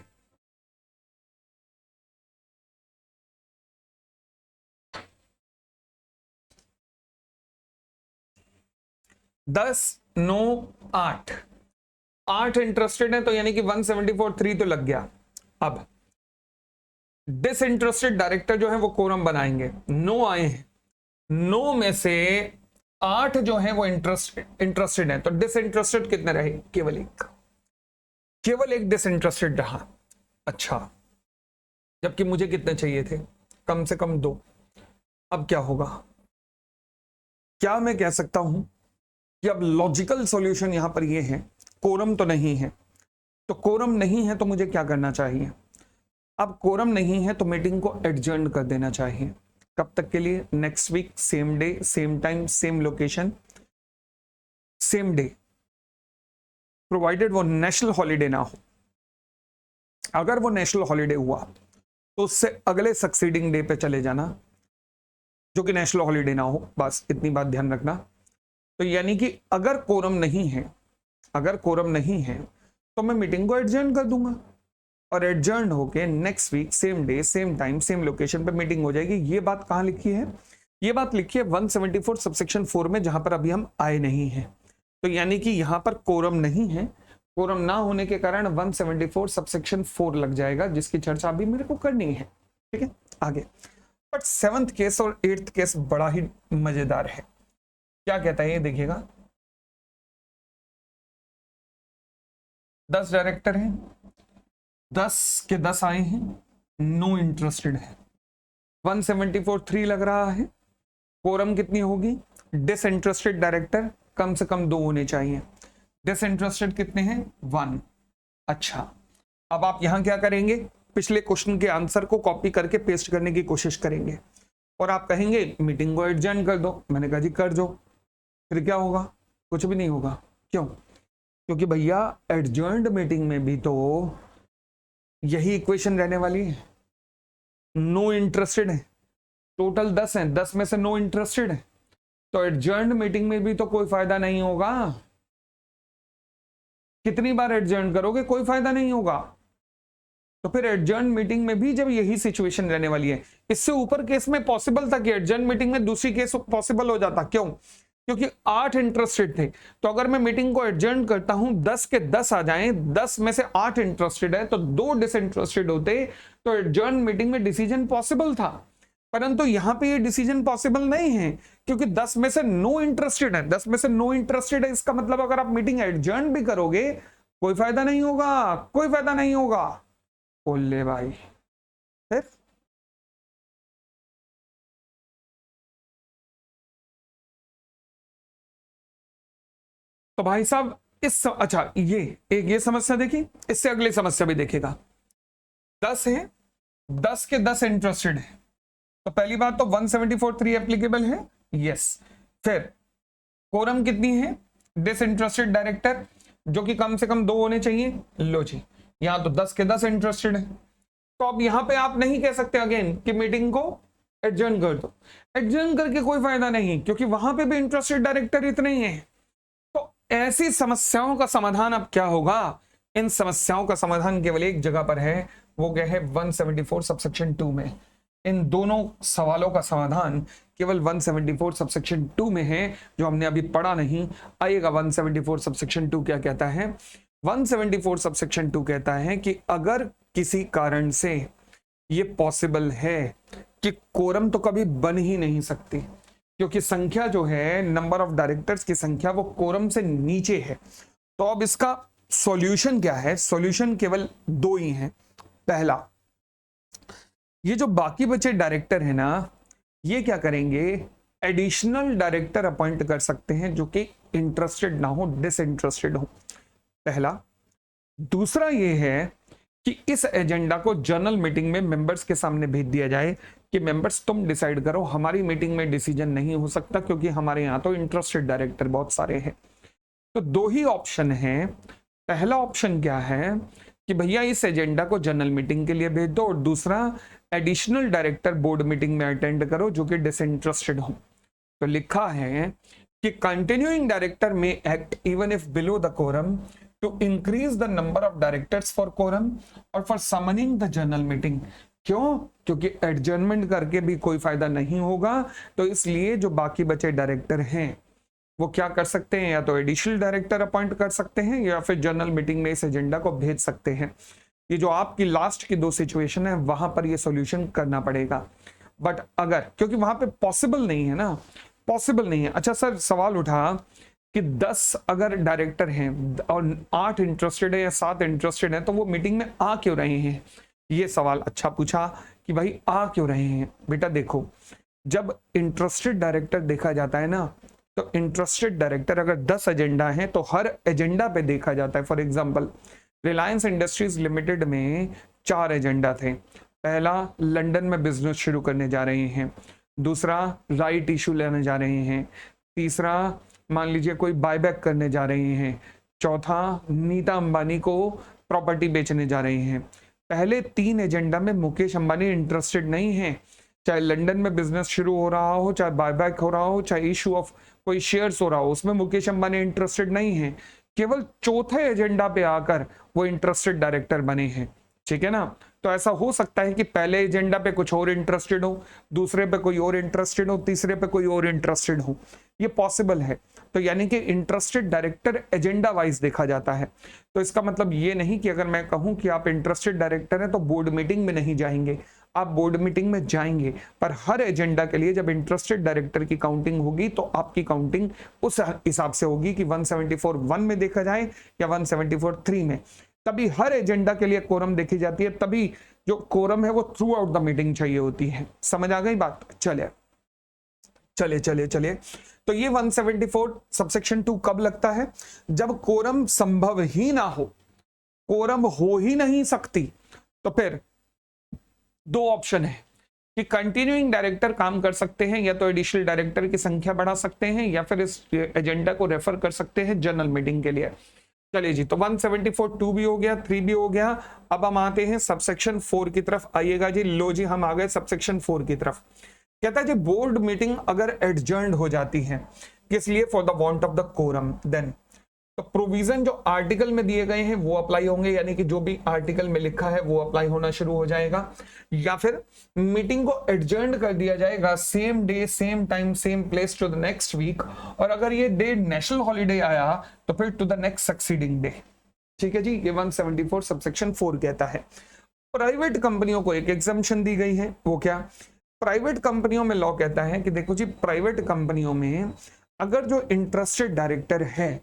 दस 9 8 8 इंटरेस्टेड है, तो यानी कि 174 3 तो लग गया। अब डिसइंटरेस्टेड डायरेक्टर जो है वो कोरम बनाएंगे। 9 आए हैं, 9 में से 8 जो है वो इंटरेस्टेड है, तो डिसइंटरेस्टेड कितने रहे? केवल एक डिसइंटरेस्टेड रहा। अच्छा, जबकि मुझे कितने चाहिए थे? कम से कम 2। अब क्या होगा? क्या मैं कह सकता हूं कि अब लॉजिकल सॉल्यूशन यहां पर ये है, कोरम तो नहीं है, तो कोरम नहीं है तो मुझे क्या करना चाहिए? अब कोरम नहीं है तो मीटिंग को एडजर्न कर देना चाहिए। कब तक के लिए? Next week, same day, same time, same location, same day, provided वो नेशनल हॉलीडे ना हो। अगर वो नेशनल हॉलीडे हुआ तो उससे अगले सक्सीडिंग डे पे चले जाना, जो कि नेशनल हॉलीडे ना हो। बस इतनी बात ध्यान रखना। तो यानी कि अगर कोरम नहीं है, तो मैं मीटिंग को एडजर्न कर दूंगा और एडजर्न होके next week same day, same time, same location पे मीटिंग हो जाएगी। ये बात कहां लिखी है? ये बात लिखी है 174 सबसेक्शन 4 में, जहां पर अभी हम आए नहीं हैं। तो यानी कि यहां पर कोरम नहीं है। कोरम ना होने के कारण 174 सबसेक्शन 4 लग जाएगा, जिसकी चर्चा अभी मेरे को करनी है। ठीक है, आगे। बट 7th केस और 8th केस बड़ा ही मजेदार है। क्या कहता है ये देखिएगा। 10 डायरेक्टर हैं, 10 के 10 आए हैं, नो इंटरेस्टेड है। 174 3 लग रहा है। कोरम कितनी होगी? डिसइंटरेस्टेड डायरेक्टर कम से कम 2 होने चाहिए। डिसइंटरेस्टेड कितने हैं? 1। अच्छा, अब आप यहां क्या करेंगे? पिछले क्वेश्चन के आंसर को कॉपी करके पेस्ट करने की कोशिश करेंगे और आप कहेंगे मीटिंग को एडजर्न कर दो। मैंने कहा जी कर दो। फिर क्या होगा? कुछ भी नहीं होगा। क्यों? क्योंकि भैया एडजर्न्ड मीटिंग में भी तो यही इक्वेशन रहने वाली है। नो इंटरेस्टेड है, टोटल 10 है, 10 में से नो इंटरेस्टेड है, तो एडजर्न्ड मीटिंग में भी तो कोई फायदा नहीं होगा। कितनी बार एडजर्न करोगे? कोई फायदा नहीं होगा। तो फिर एडजर्न मीटिंग में भी जब यही सिचुएशन रहने वाली है, इससे ऊपर केस में पॉसिबल था कि एडजर्न मीटिंग में दूसरी केस पॉसिबल हो जाता। क्यों? क्योंकि 8 इंटरेस्टेड थे। तो अगर मैं मीटिंग को एडजर्न करता हूं, 10 के 10 आ जाएं, 10 में से 8 इंटरेस्टेड है तो 2 डिसइंटरेस्टेड होते, तो एडजर्न मीटिंग में डिसीजन पॉसिबल था। परंतु यहां पे ये डिसीजन पॉसिबल नहीं है क्योंकि 10 में से नो इंटरेस्टेड है। 10 में से नो इंटरेस्टेड है, इसका मतलब अगर आप मीटिंग एडजर्न भी करोगे कोई फायदा नहीं होगा, कोई फायदा नहीं होगा। बोल ले भाई। फिर तो भाई साहब अच्छा, ये समस्या देखी, इससे अगली समस्या भी देखेगा। 10 है, 10 के 10 इंटरेस्टेड है, तो पहली बात तो 174(3) एप्लीकेबल है। यस। फिर कोरम कितनी है? डिसइंटरेस्टेड डायरेक्टर जो कि कम से कम 2 होने चाहिए। लो जी, यहां तो 10 के 10 इंटरेस्टेड है। तो अब यहां पे आप नहीं कह सकते अगेन कि मीटिंग को एडजर्न कर दो। एडजर्न करके कोई फायदा नहीं क्योंकि वहां पे भी इंटरेस्टेड डायरेक्टर इतने ही है। तो ऐसी समस्याओं का समाधान अब क्या होगा? इन समस्याओं का समाधान केवल एक जगह पर है, वो क्या है? 174 सबसेक्शन 2 में। इन दोनों सवालों का समाधान केवल 174 सबसेक्शन 2 में है, जो हमने अभी पढ़ा नहीं। आइएगा 174 सबसेक्शन 2 क्या कहता है? 174 सबसेक्शन 2 कहता है कि अगर किसी कारण से ये पॉसिबल है कि कोरम तो कभी बन ही नहीं सकती क्योंकि संख्या जो है, नंबर ऑफ डायरेक्टर्स की संख्या, वो कोरम से नीचे है। तो अब इसका सॉल्यूशन क्या है? सॉल्यूशन केवल 2 ही है। पहला, ये जो बाकी बचे डायरेक्टर है ना, ये क्या करेंगे? एडिशनल डायरेक्टर अपॉइंट कर सकते हैं जो कि इंटरेस्टेड ना हो, डिसइंटरेस्टेड हो। पहला। दूसरा ये है कि इस एजेंडा को जनरल मीटिंग में मेंबर्स के सामने भेज दिया जाए कि मेंबर्स तुम डिसाइड करो, हमारी मीटिंग में डिसीजन नहीं हो सकता क्योंकि हमारे यहाँ तो इंटरेस्टेड डायरेक्टर बहुत सारे हैं। तो 2 ही ऑप्शन है। पहला ऑप्शन क्या है कि भैया इस एजेंडा को जनरल मीटिंग के लिए भेज दो, और दूसरा एडिशनल डायरेक्टर बोर्ड मीटिंग में अटेंड करो जो कि डिसइंटरेस्टेड हो। तो लिखा है कि कंटिन्यूइंग डायरेक्टर में act even if below the quorum to increase the number of directors for quorum और for summoning the general meeting। क्यों? क्योंकि एडजर्नमेंट करके भी कोई फायदा नहीं होगा। तो इसलिए जो बाकी बचे डायरेक्टर हैं वो क्या कर सकते हैं? या तो एडिशनल डायरेक्टर अपॉइंट कर सकते हैं या फिर जनरल मीटिंग में इस एजेंडा को भेज सकते हैं। ये जो आपकी लास्ट की 2 सिचुएशन है, वहां पर ये सॉल्यूशन करना पड़ेगा। बट अगर, क्योंकि वहां पे पॉसिबल नहीं है ना, पॉसिबल नहीं है। अच्छा सर, सवाल उठा कि 10 अगर डायरेक्टर हैं और 8 इंटरेस्टेड है या 7 इंटरेस्टेड है, तो वो मीटिंग में आ क्यों रहे हैं? ये सवाल अच्छा पूछा कि भाई आ क्यों रहे हैं। बेटा देखो, जब इंटरेस्टेड डायरेक्टर देखा जाता है ना, तो इंटरेस्टेड डायरेक्टर अगर 10 एजेंडा है तो हर एजेंडा पे देखा जाता है। For example, Reliance industries limited में 4 एजेंडा थे। पहला, लंदन में बिजनेस शुरू करने जा रहे हैं। दूसरा, राइट इशू लेने जा रहे हैं। तीसरा, मान लीजिए कोई बायबैक करने जा रहे हैं। चौथा, नीता अंबानी को प्रॉपर्टी बेचने जा रहे हैं। पहले 3 एजेंडा में मुकेश अंबानी इंटरेस्टेड नहीं है। चाहे लंदन में बिजनेस शुरू हो रहा हो, चाहे बायबैक हो रहा हो, चाहे इशू ऑफ कोई शेयर्स हो रहा हो, उसमें मुकेश अंबानी इंटरेस्टेड नहीं है। केवल चौथे एजेंडा पे आकर वो इंटरेस्टेड डायरेक्टर बने हैं। ठीक है ना? तो ऐसा हो सकता है कि पहले एजेंडा पे कुछ और इंटरेस्टेड हो, दूसरे पे कोई और इंटरेस्टेड हो, तीसरे पे कोई और इंटरेस्टेड हो। ये पॉसिबल है। तो यानी कि इंटरेस्टेड डायरेक्टर एजेंडा वाइज देखा जाता है। तो इसका मतलब ये नहीं कि अगर मैं कहूं कि आप इंटरेस्टेड डायरेक्टर हैं तो बोर्ड मीटिंग में नहीं जाएंगे। आप बोर्ड मीटिंग में जाएंगे, पर हर एजेंडा के लिए जब इंटरेस्टेड डायरेक्टर की काउंटिंग होगी तो आपकी काउंटिंग उस हिसाब से होगी कि 174(1) में देखा जाए या 174(3) में। तभी हर एजेंडा के लिए कोरम देखी जाती है, तभी जो कोरम है वो थ्रू आउट द मीटिंग चाहिए होती है। समझ आ गई बात? चलिए चलिए चलिए चलिए, तो ये 174 सबसेक्शन 2 कब लगता है? जब कोरम संभव ही ना हो, कोरम हो ही नहीं सकती, तो फिर दो ऑप्शन है कि कंटिन्यूइंग डायरेक्टर काम कर सकते हैं, या तो एडिशनल डायरेक्टर की संख्या बढ़ा सकते हैं, या फिर इस एजेंडा को रेफर कर सकते हैं जनरल मीटिंग के लिए। चलिए जी, तो 174 2 भी हो गया, 3 भी हो गया। अब हम आते हैं सबसेक्शन 4 की तरफ। आइएगा जी, लो जी, हम आ गए सबसेक्शन 4 की तरफ। कहता है जी बोर्ड मीटिंग अगर एडजर्न्ड हो जाती है, किस लिए? For the want of the quorum, then तो प्रोविजन जो आर्टिकल में दिए गए हैं वो अप्लाई होंगे, यानी कि जो भी आर्टिकल में लिखा है वो अप्लाई होना शुरू हो जाएगा, या फिर मीटिंग को एडजर्न कर दिया जाएगा same day same time same place to the next week, और अगर ये डे नेशनल हॉलीडे आया तो फिर to the next succeeding day. ठीक है जी, ये 174 सबसेक्शन 4 कहता है। प्राइवेट कंपनियों को एक एग्जम्पशन दी गई है, वो क्या? प्राइवेट कंपनियों में लॉ कहता है कि देखो जी, प्राइवेट कंपनियों में अगर जो इंटरेस्टेड डायरेक्टर है,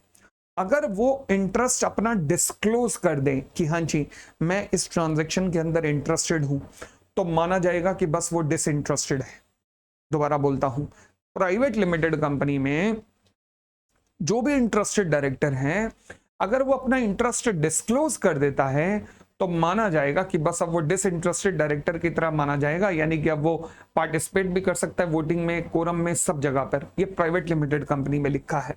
अगर वो इंटरेस्ट अपना डिस्क्लोज कर दे कि हाँ जी मैं इस ट्रांजैक्शन के अंदर इंटरेस्टेड हूं, तो माना जाएगा कि बस वो डिसइंटरेस्टेड है। दोबारा बोलता हूं, प्राइवेट लिमिटेड कंपनी में जो भी इंटरेस्टेड डायरेक्टर है, अगर वो अपना इंटरेस्ट डिस्क्लोज कर देता है तो माना जाएगा कि बस अब वो डिसइंटरेस्टेड डायरेक्टर की तरह माना जाएगा, यानी कि अब वो पार्टिसिपेट भी कर सकता है वोटिंग में, कोरम में, सब जगह पर। ये प्राइवेट लिमिटेड कंपनी में लिखा है।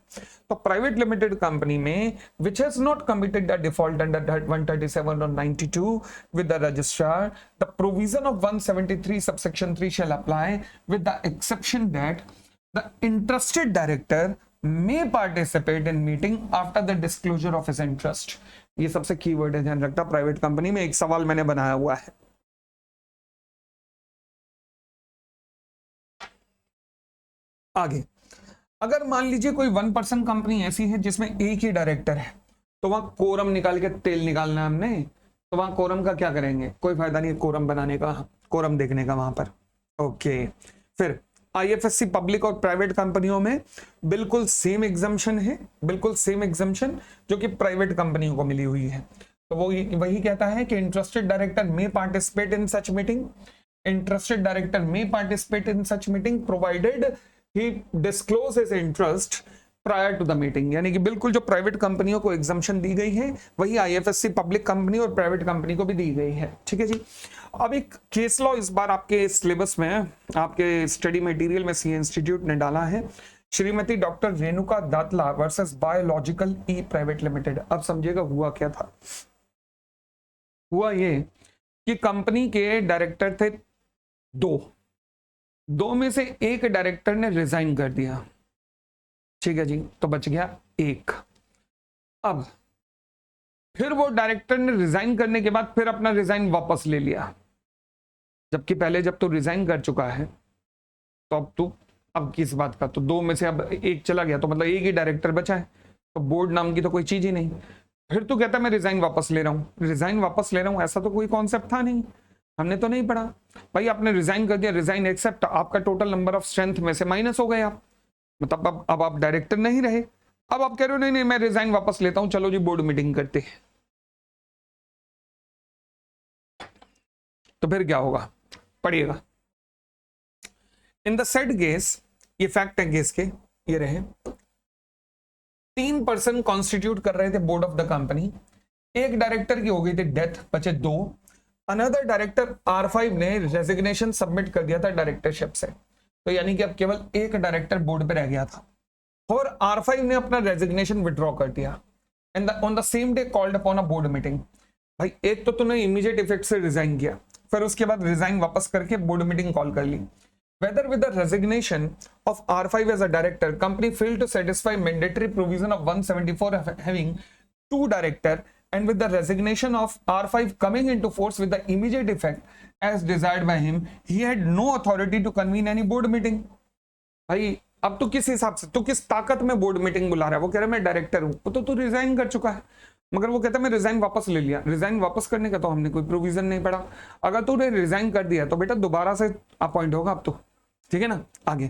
तो प्राइवेट लिमिटेड कंपनी में which has not committed the default under 137 और 92 with the registrar, the provision of 173 subsection 3 shall apply with the exception that the interested director may participate in meeting after the disclosure of his interest। ये सबसे keyword है, ध्यान रखना। Private company में एक सवाल मैंने बनाया हुआ है। आगे, अगर मान लीजिए कोई 1% कंपनी ऐसी है जिसमें एक ही डायरेक्टर है, तो वहां कोरम निकाल के तेल निकालना है हमने, तो वहां कोरम का क्या करेंगे? कोई फायदा नहीं कोरम बनाने का, कोरम देखने का वहां पर। ओके, फिर आईएफएससी पब्लिक और प्राइवेट कंपनियों में बिल्कुल सेम एग्जम्पशन है, बिल्कुल सेम एग्जम्पशन जो कि प्राइवेट कंपनियों को मिली हुई है। तो वो वही कहता है कि interested director may participate in such meeting, interested director may participate in such meeting provided he disclose his interest prior to the meeting. यानी कि बिल्कुल जो प्राइवेट कंपनियों को एग्जम्पशन दी गई है वही आईएफएससी पब्लिक कंपनी और प्राइवेट कंपनी को भी दी गई है। ठीक है जी। अब एक केस लॉ इस बार आपके सिलेबस में, आपके स्टडी मटेरियल में सी इंस्टीट्यूट ने डाला है, Shrimati doctor Renuka Datla versus biological E private limited. अब समझिएगा हुआ क्या था। हुआ ये कि कंपनी के डायरेक्टर थे दो में से एक डायरेक्टर ने रिजाइन कर दिया। ठीक है जी, तो बच गया एक। अब फिर वो डायरेक्टर ने रिजाइन करने के बाद फिर अपना रिजाइन वापस ले लिया, जबकि पहले जब तो रिजाइन कर चुका है तो अब किस बात का? तो दो में से अब एक चला गया, तो मतलब एक ही डायरेक्टर बचा है, तो बोर्ड नाम की तो कोई चीज ही नहीं। फिर तो कहता मैं रिजाइन वापस ले रहा हूँ, रिजाइन वापस ले रहा हूँ, ऐसा तो कोई कॉन्सेप्ट था नहीं, हमने तो नहीं पढ़ा। भाई आपने रिजाइन कर दिया, रिजाइन एक्सेप्ट, आपका टोटल नंबर ऑफ स्ट्रेंथ में से माइनस हो गए आप, मतलब अब आप डायरेक्टर नहीं रहे। अब आप कह रहे हो नहीं मैं रिजाइन वापस लेता हूं, चलो जी बोर्ड मीटिंग करते हैं। तो फिर क्या होगा, पढ़िएगा। इन द सेड केस, ये फैक्ट है केस के, ये रहे 3 पर्सन कॉन्स्टिट्यूट कर रहे थे बोर्ड ऑफ द कंपनी। एक डायरेक्टर की हो गई थी डेथ, बचे 2। अनदर डायरेक्टर R5 ने रेजिग्नेशन सबमिट कर दिया था डायरेक्टरशिप से, तो यानी कि अब केवल एक डायरेक्टर बोर्ड पे रह गया था, और R5 ने अपना रेजिग्नेशन विड्रॉ कर दिया and on the same day called upon a board meeting. भाई एक तो तूने इमीडिएट इफेक्ट से रिजाइन किया, फिर उसके बाद रिजाइन वापस करके बोर्ड मीटिंग कॉल कर ली। Whether with the resignation of R5 as a director, company failed to satisfy mandatory provision of 174 having 2 director, and with the resignation of R5 coming into force with the immediate effect as desired by him, he had no authority to convene any board meeting। भाई अब तू किस हिसाब से, तू किस ताकत में बोर्ड मीटिंग बुला रहा है? वो कह रहा है मैं डायरेक्टर हूं, वो तो तू रिजाइन कर चुका है, मगर वो कहता है मैं रिजाइन वापस ले लिया। रिजाइन वापस करने का तो हमने कोई प्रोविजन नहीं पढ़ा। अगर तूने रिजाइन कर दिया तो बेटा दोबारा से अपॉइंट होगा अब तो, ठीक है ना। आगे,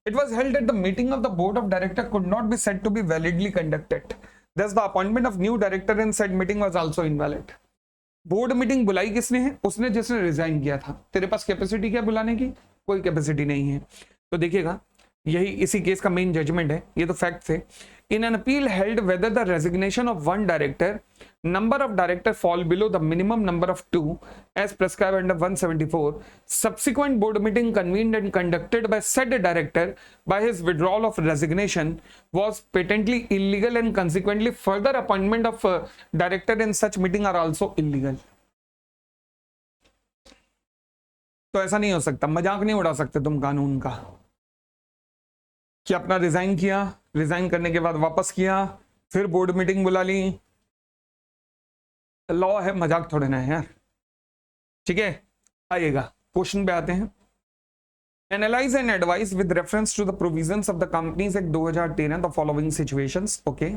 it was held that the meeting of the board of director could not be said to be validly conducted, thus the appointment of new director in said meeting was also invalid। Board meeting बुलाई किसने है? उसने जिसने resign किया था। तेरे पास capacity क्या बुलाने की? कोई कैपेसिटी नहीं है। तो देखिएगा यही इसी केस का मेन जजमेंट है, ये तो फैक्ट थे। In an appeal held whether the resignation of one director, number of director fall below the minimum number of 2 as prescribed under 174, subsequent board meeting convened and conducted by said director by his withdrawal of resignation was patently illegal and consequently further appointment of director in such meeting are also illegal। तो ऐसा नहीं हो सकता, मजाक नहीं उड़ा सकते तुम कानून का कि अपना रिजाइन किया, रिजाइन करने के बाद वापस किया, फिर बोर्ड मीटिंग बुला ली। लॉ है, मजाक थोड़े ना है यार। ठीक है, आइएगा क्वेश्चन पे आते हैं। Analyse and advise with reference to the provisions of the companies act 2013 the following situations. Okay,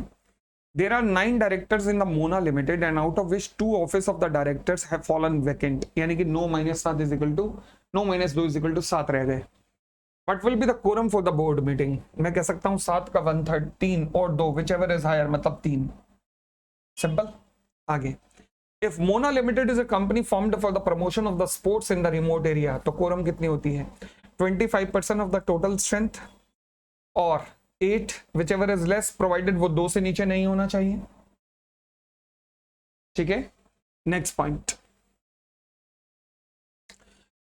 there are 9 directors in the Mona limited and out of which 2 office of the directors have fallen vacant, यानी कि 9 - 7 is equal to 9 - 2 is equal to 7 रह गए। What will be the quorum for the board meeting? मैं कह सकता हूं 7 का 1/3, 3 और 2, whichever is higher, मतलब 3। सिंपल। आगे, if Mona Limited is a company formed for the promotion of the sports in the remote area, तो quorum कितनी होती है? 25% of the total strength और 8, whichever is less, provided वो 2 से नीचे नहीं होना चाहिए। ठीक है, नेक्स्ट पॉइंट।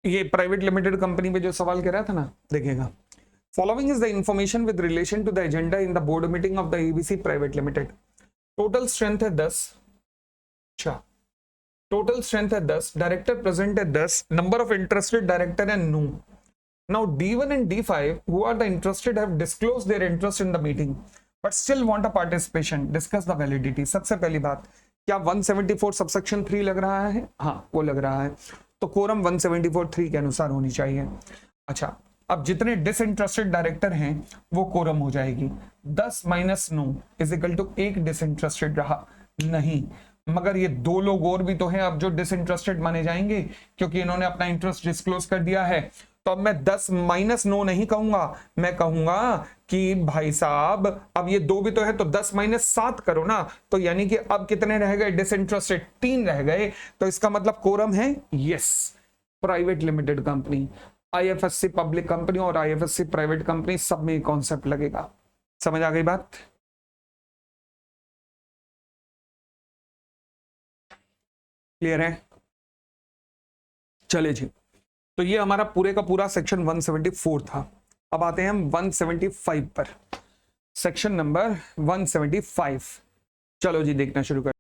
ये प्राइवेट लिमिटेड कंपनी पे जो सवाल कह रहा था ना, देखिएगा। Following is the information with relation to the agenda in the board meeting of the ABC private limited. Total strength है 10। अच्छा, टोटल स्ट्रेंथ है 10, डायरेक्टर प्रेजेंट है 10, नंबर ऑफ इंटरेस्टेड डायरेक्टर है 9। Now D1 and D5 who are the interested have disclosed their interest in the meeting but still want a participation, discuss the validity। सबसे पहली बात, क्या 174 subsection 3 लग रहा है? हाँ, वो लग रहा है, तो कोरम 174(3) के अनुसार होनी चाहिए। अच्छा, अब जितने डिसइंटरेस्टेड डायरेक्टर हैं वो कोरम हो जाएगी। 10 - 9 इज इक्वल टू 1 डिसइंटरेस्टेड रहा नहीं, मगर ये 2 लोग और भी तो हैं अब जो डिसइंटरेस्टेड माने जाएंगे क्योंकि इन्होंने अपना इंटरेस्ट डिस्क्लोज कर दिया है। तो अब मैं 10 - 9 नहीं कहूंगा, मैं कहूंगा कि भाई साहब अब ये 2 भी तो है, तो 10 - 7 करो ना, तो यानी कि अब कितने रह गए डिसइंटरेस्टेड? 3 रह गए। तो इसका मतलब कोरम है yes. Private limited company, IFSC public company और आईएफएससी प्राइवेट कंपनी, सब में कॉन्सेप्ट लगेगा। समझ आ गई बात? क्लियर है? चले जी, तो ये हमारा पूरे का पूरा सेक्शन 174 था। अब आते हैं हम 175 पर, सेक्शन नंबर 175। चलो जी, देखना शुरू कर।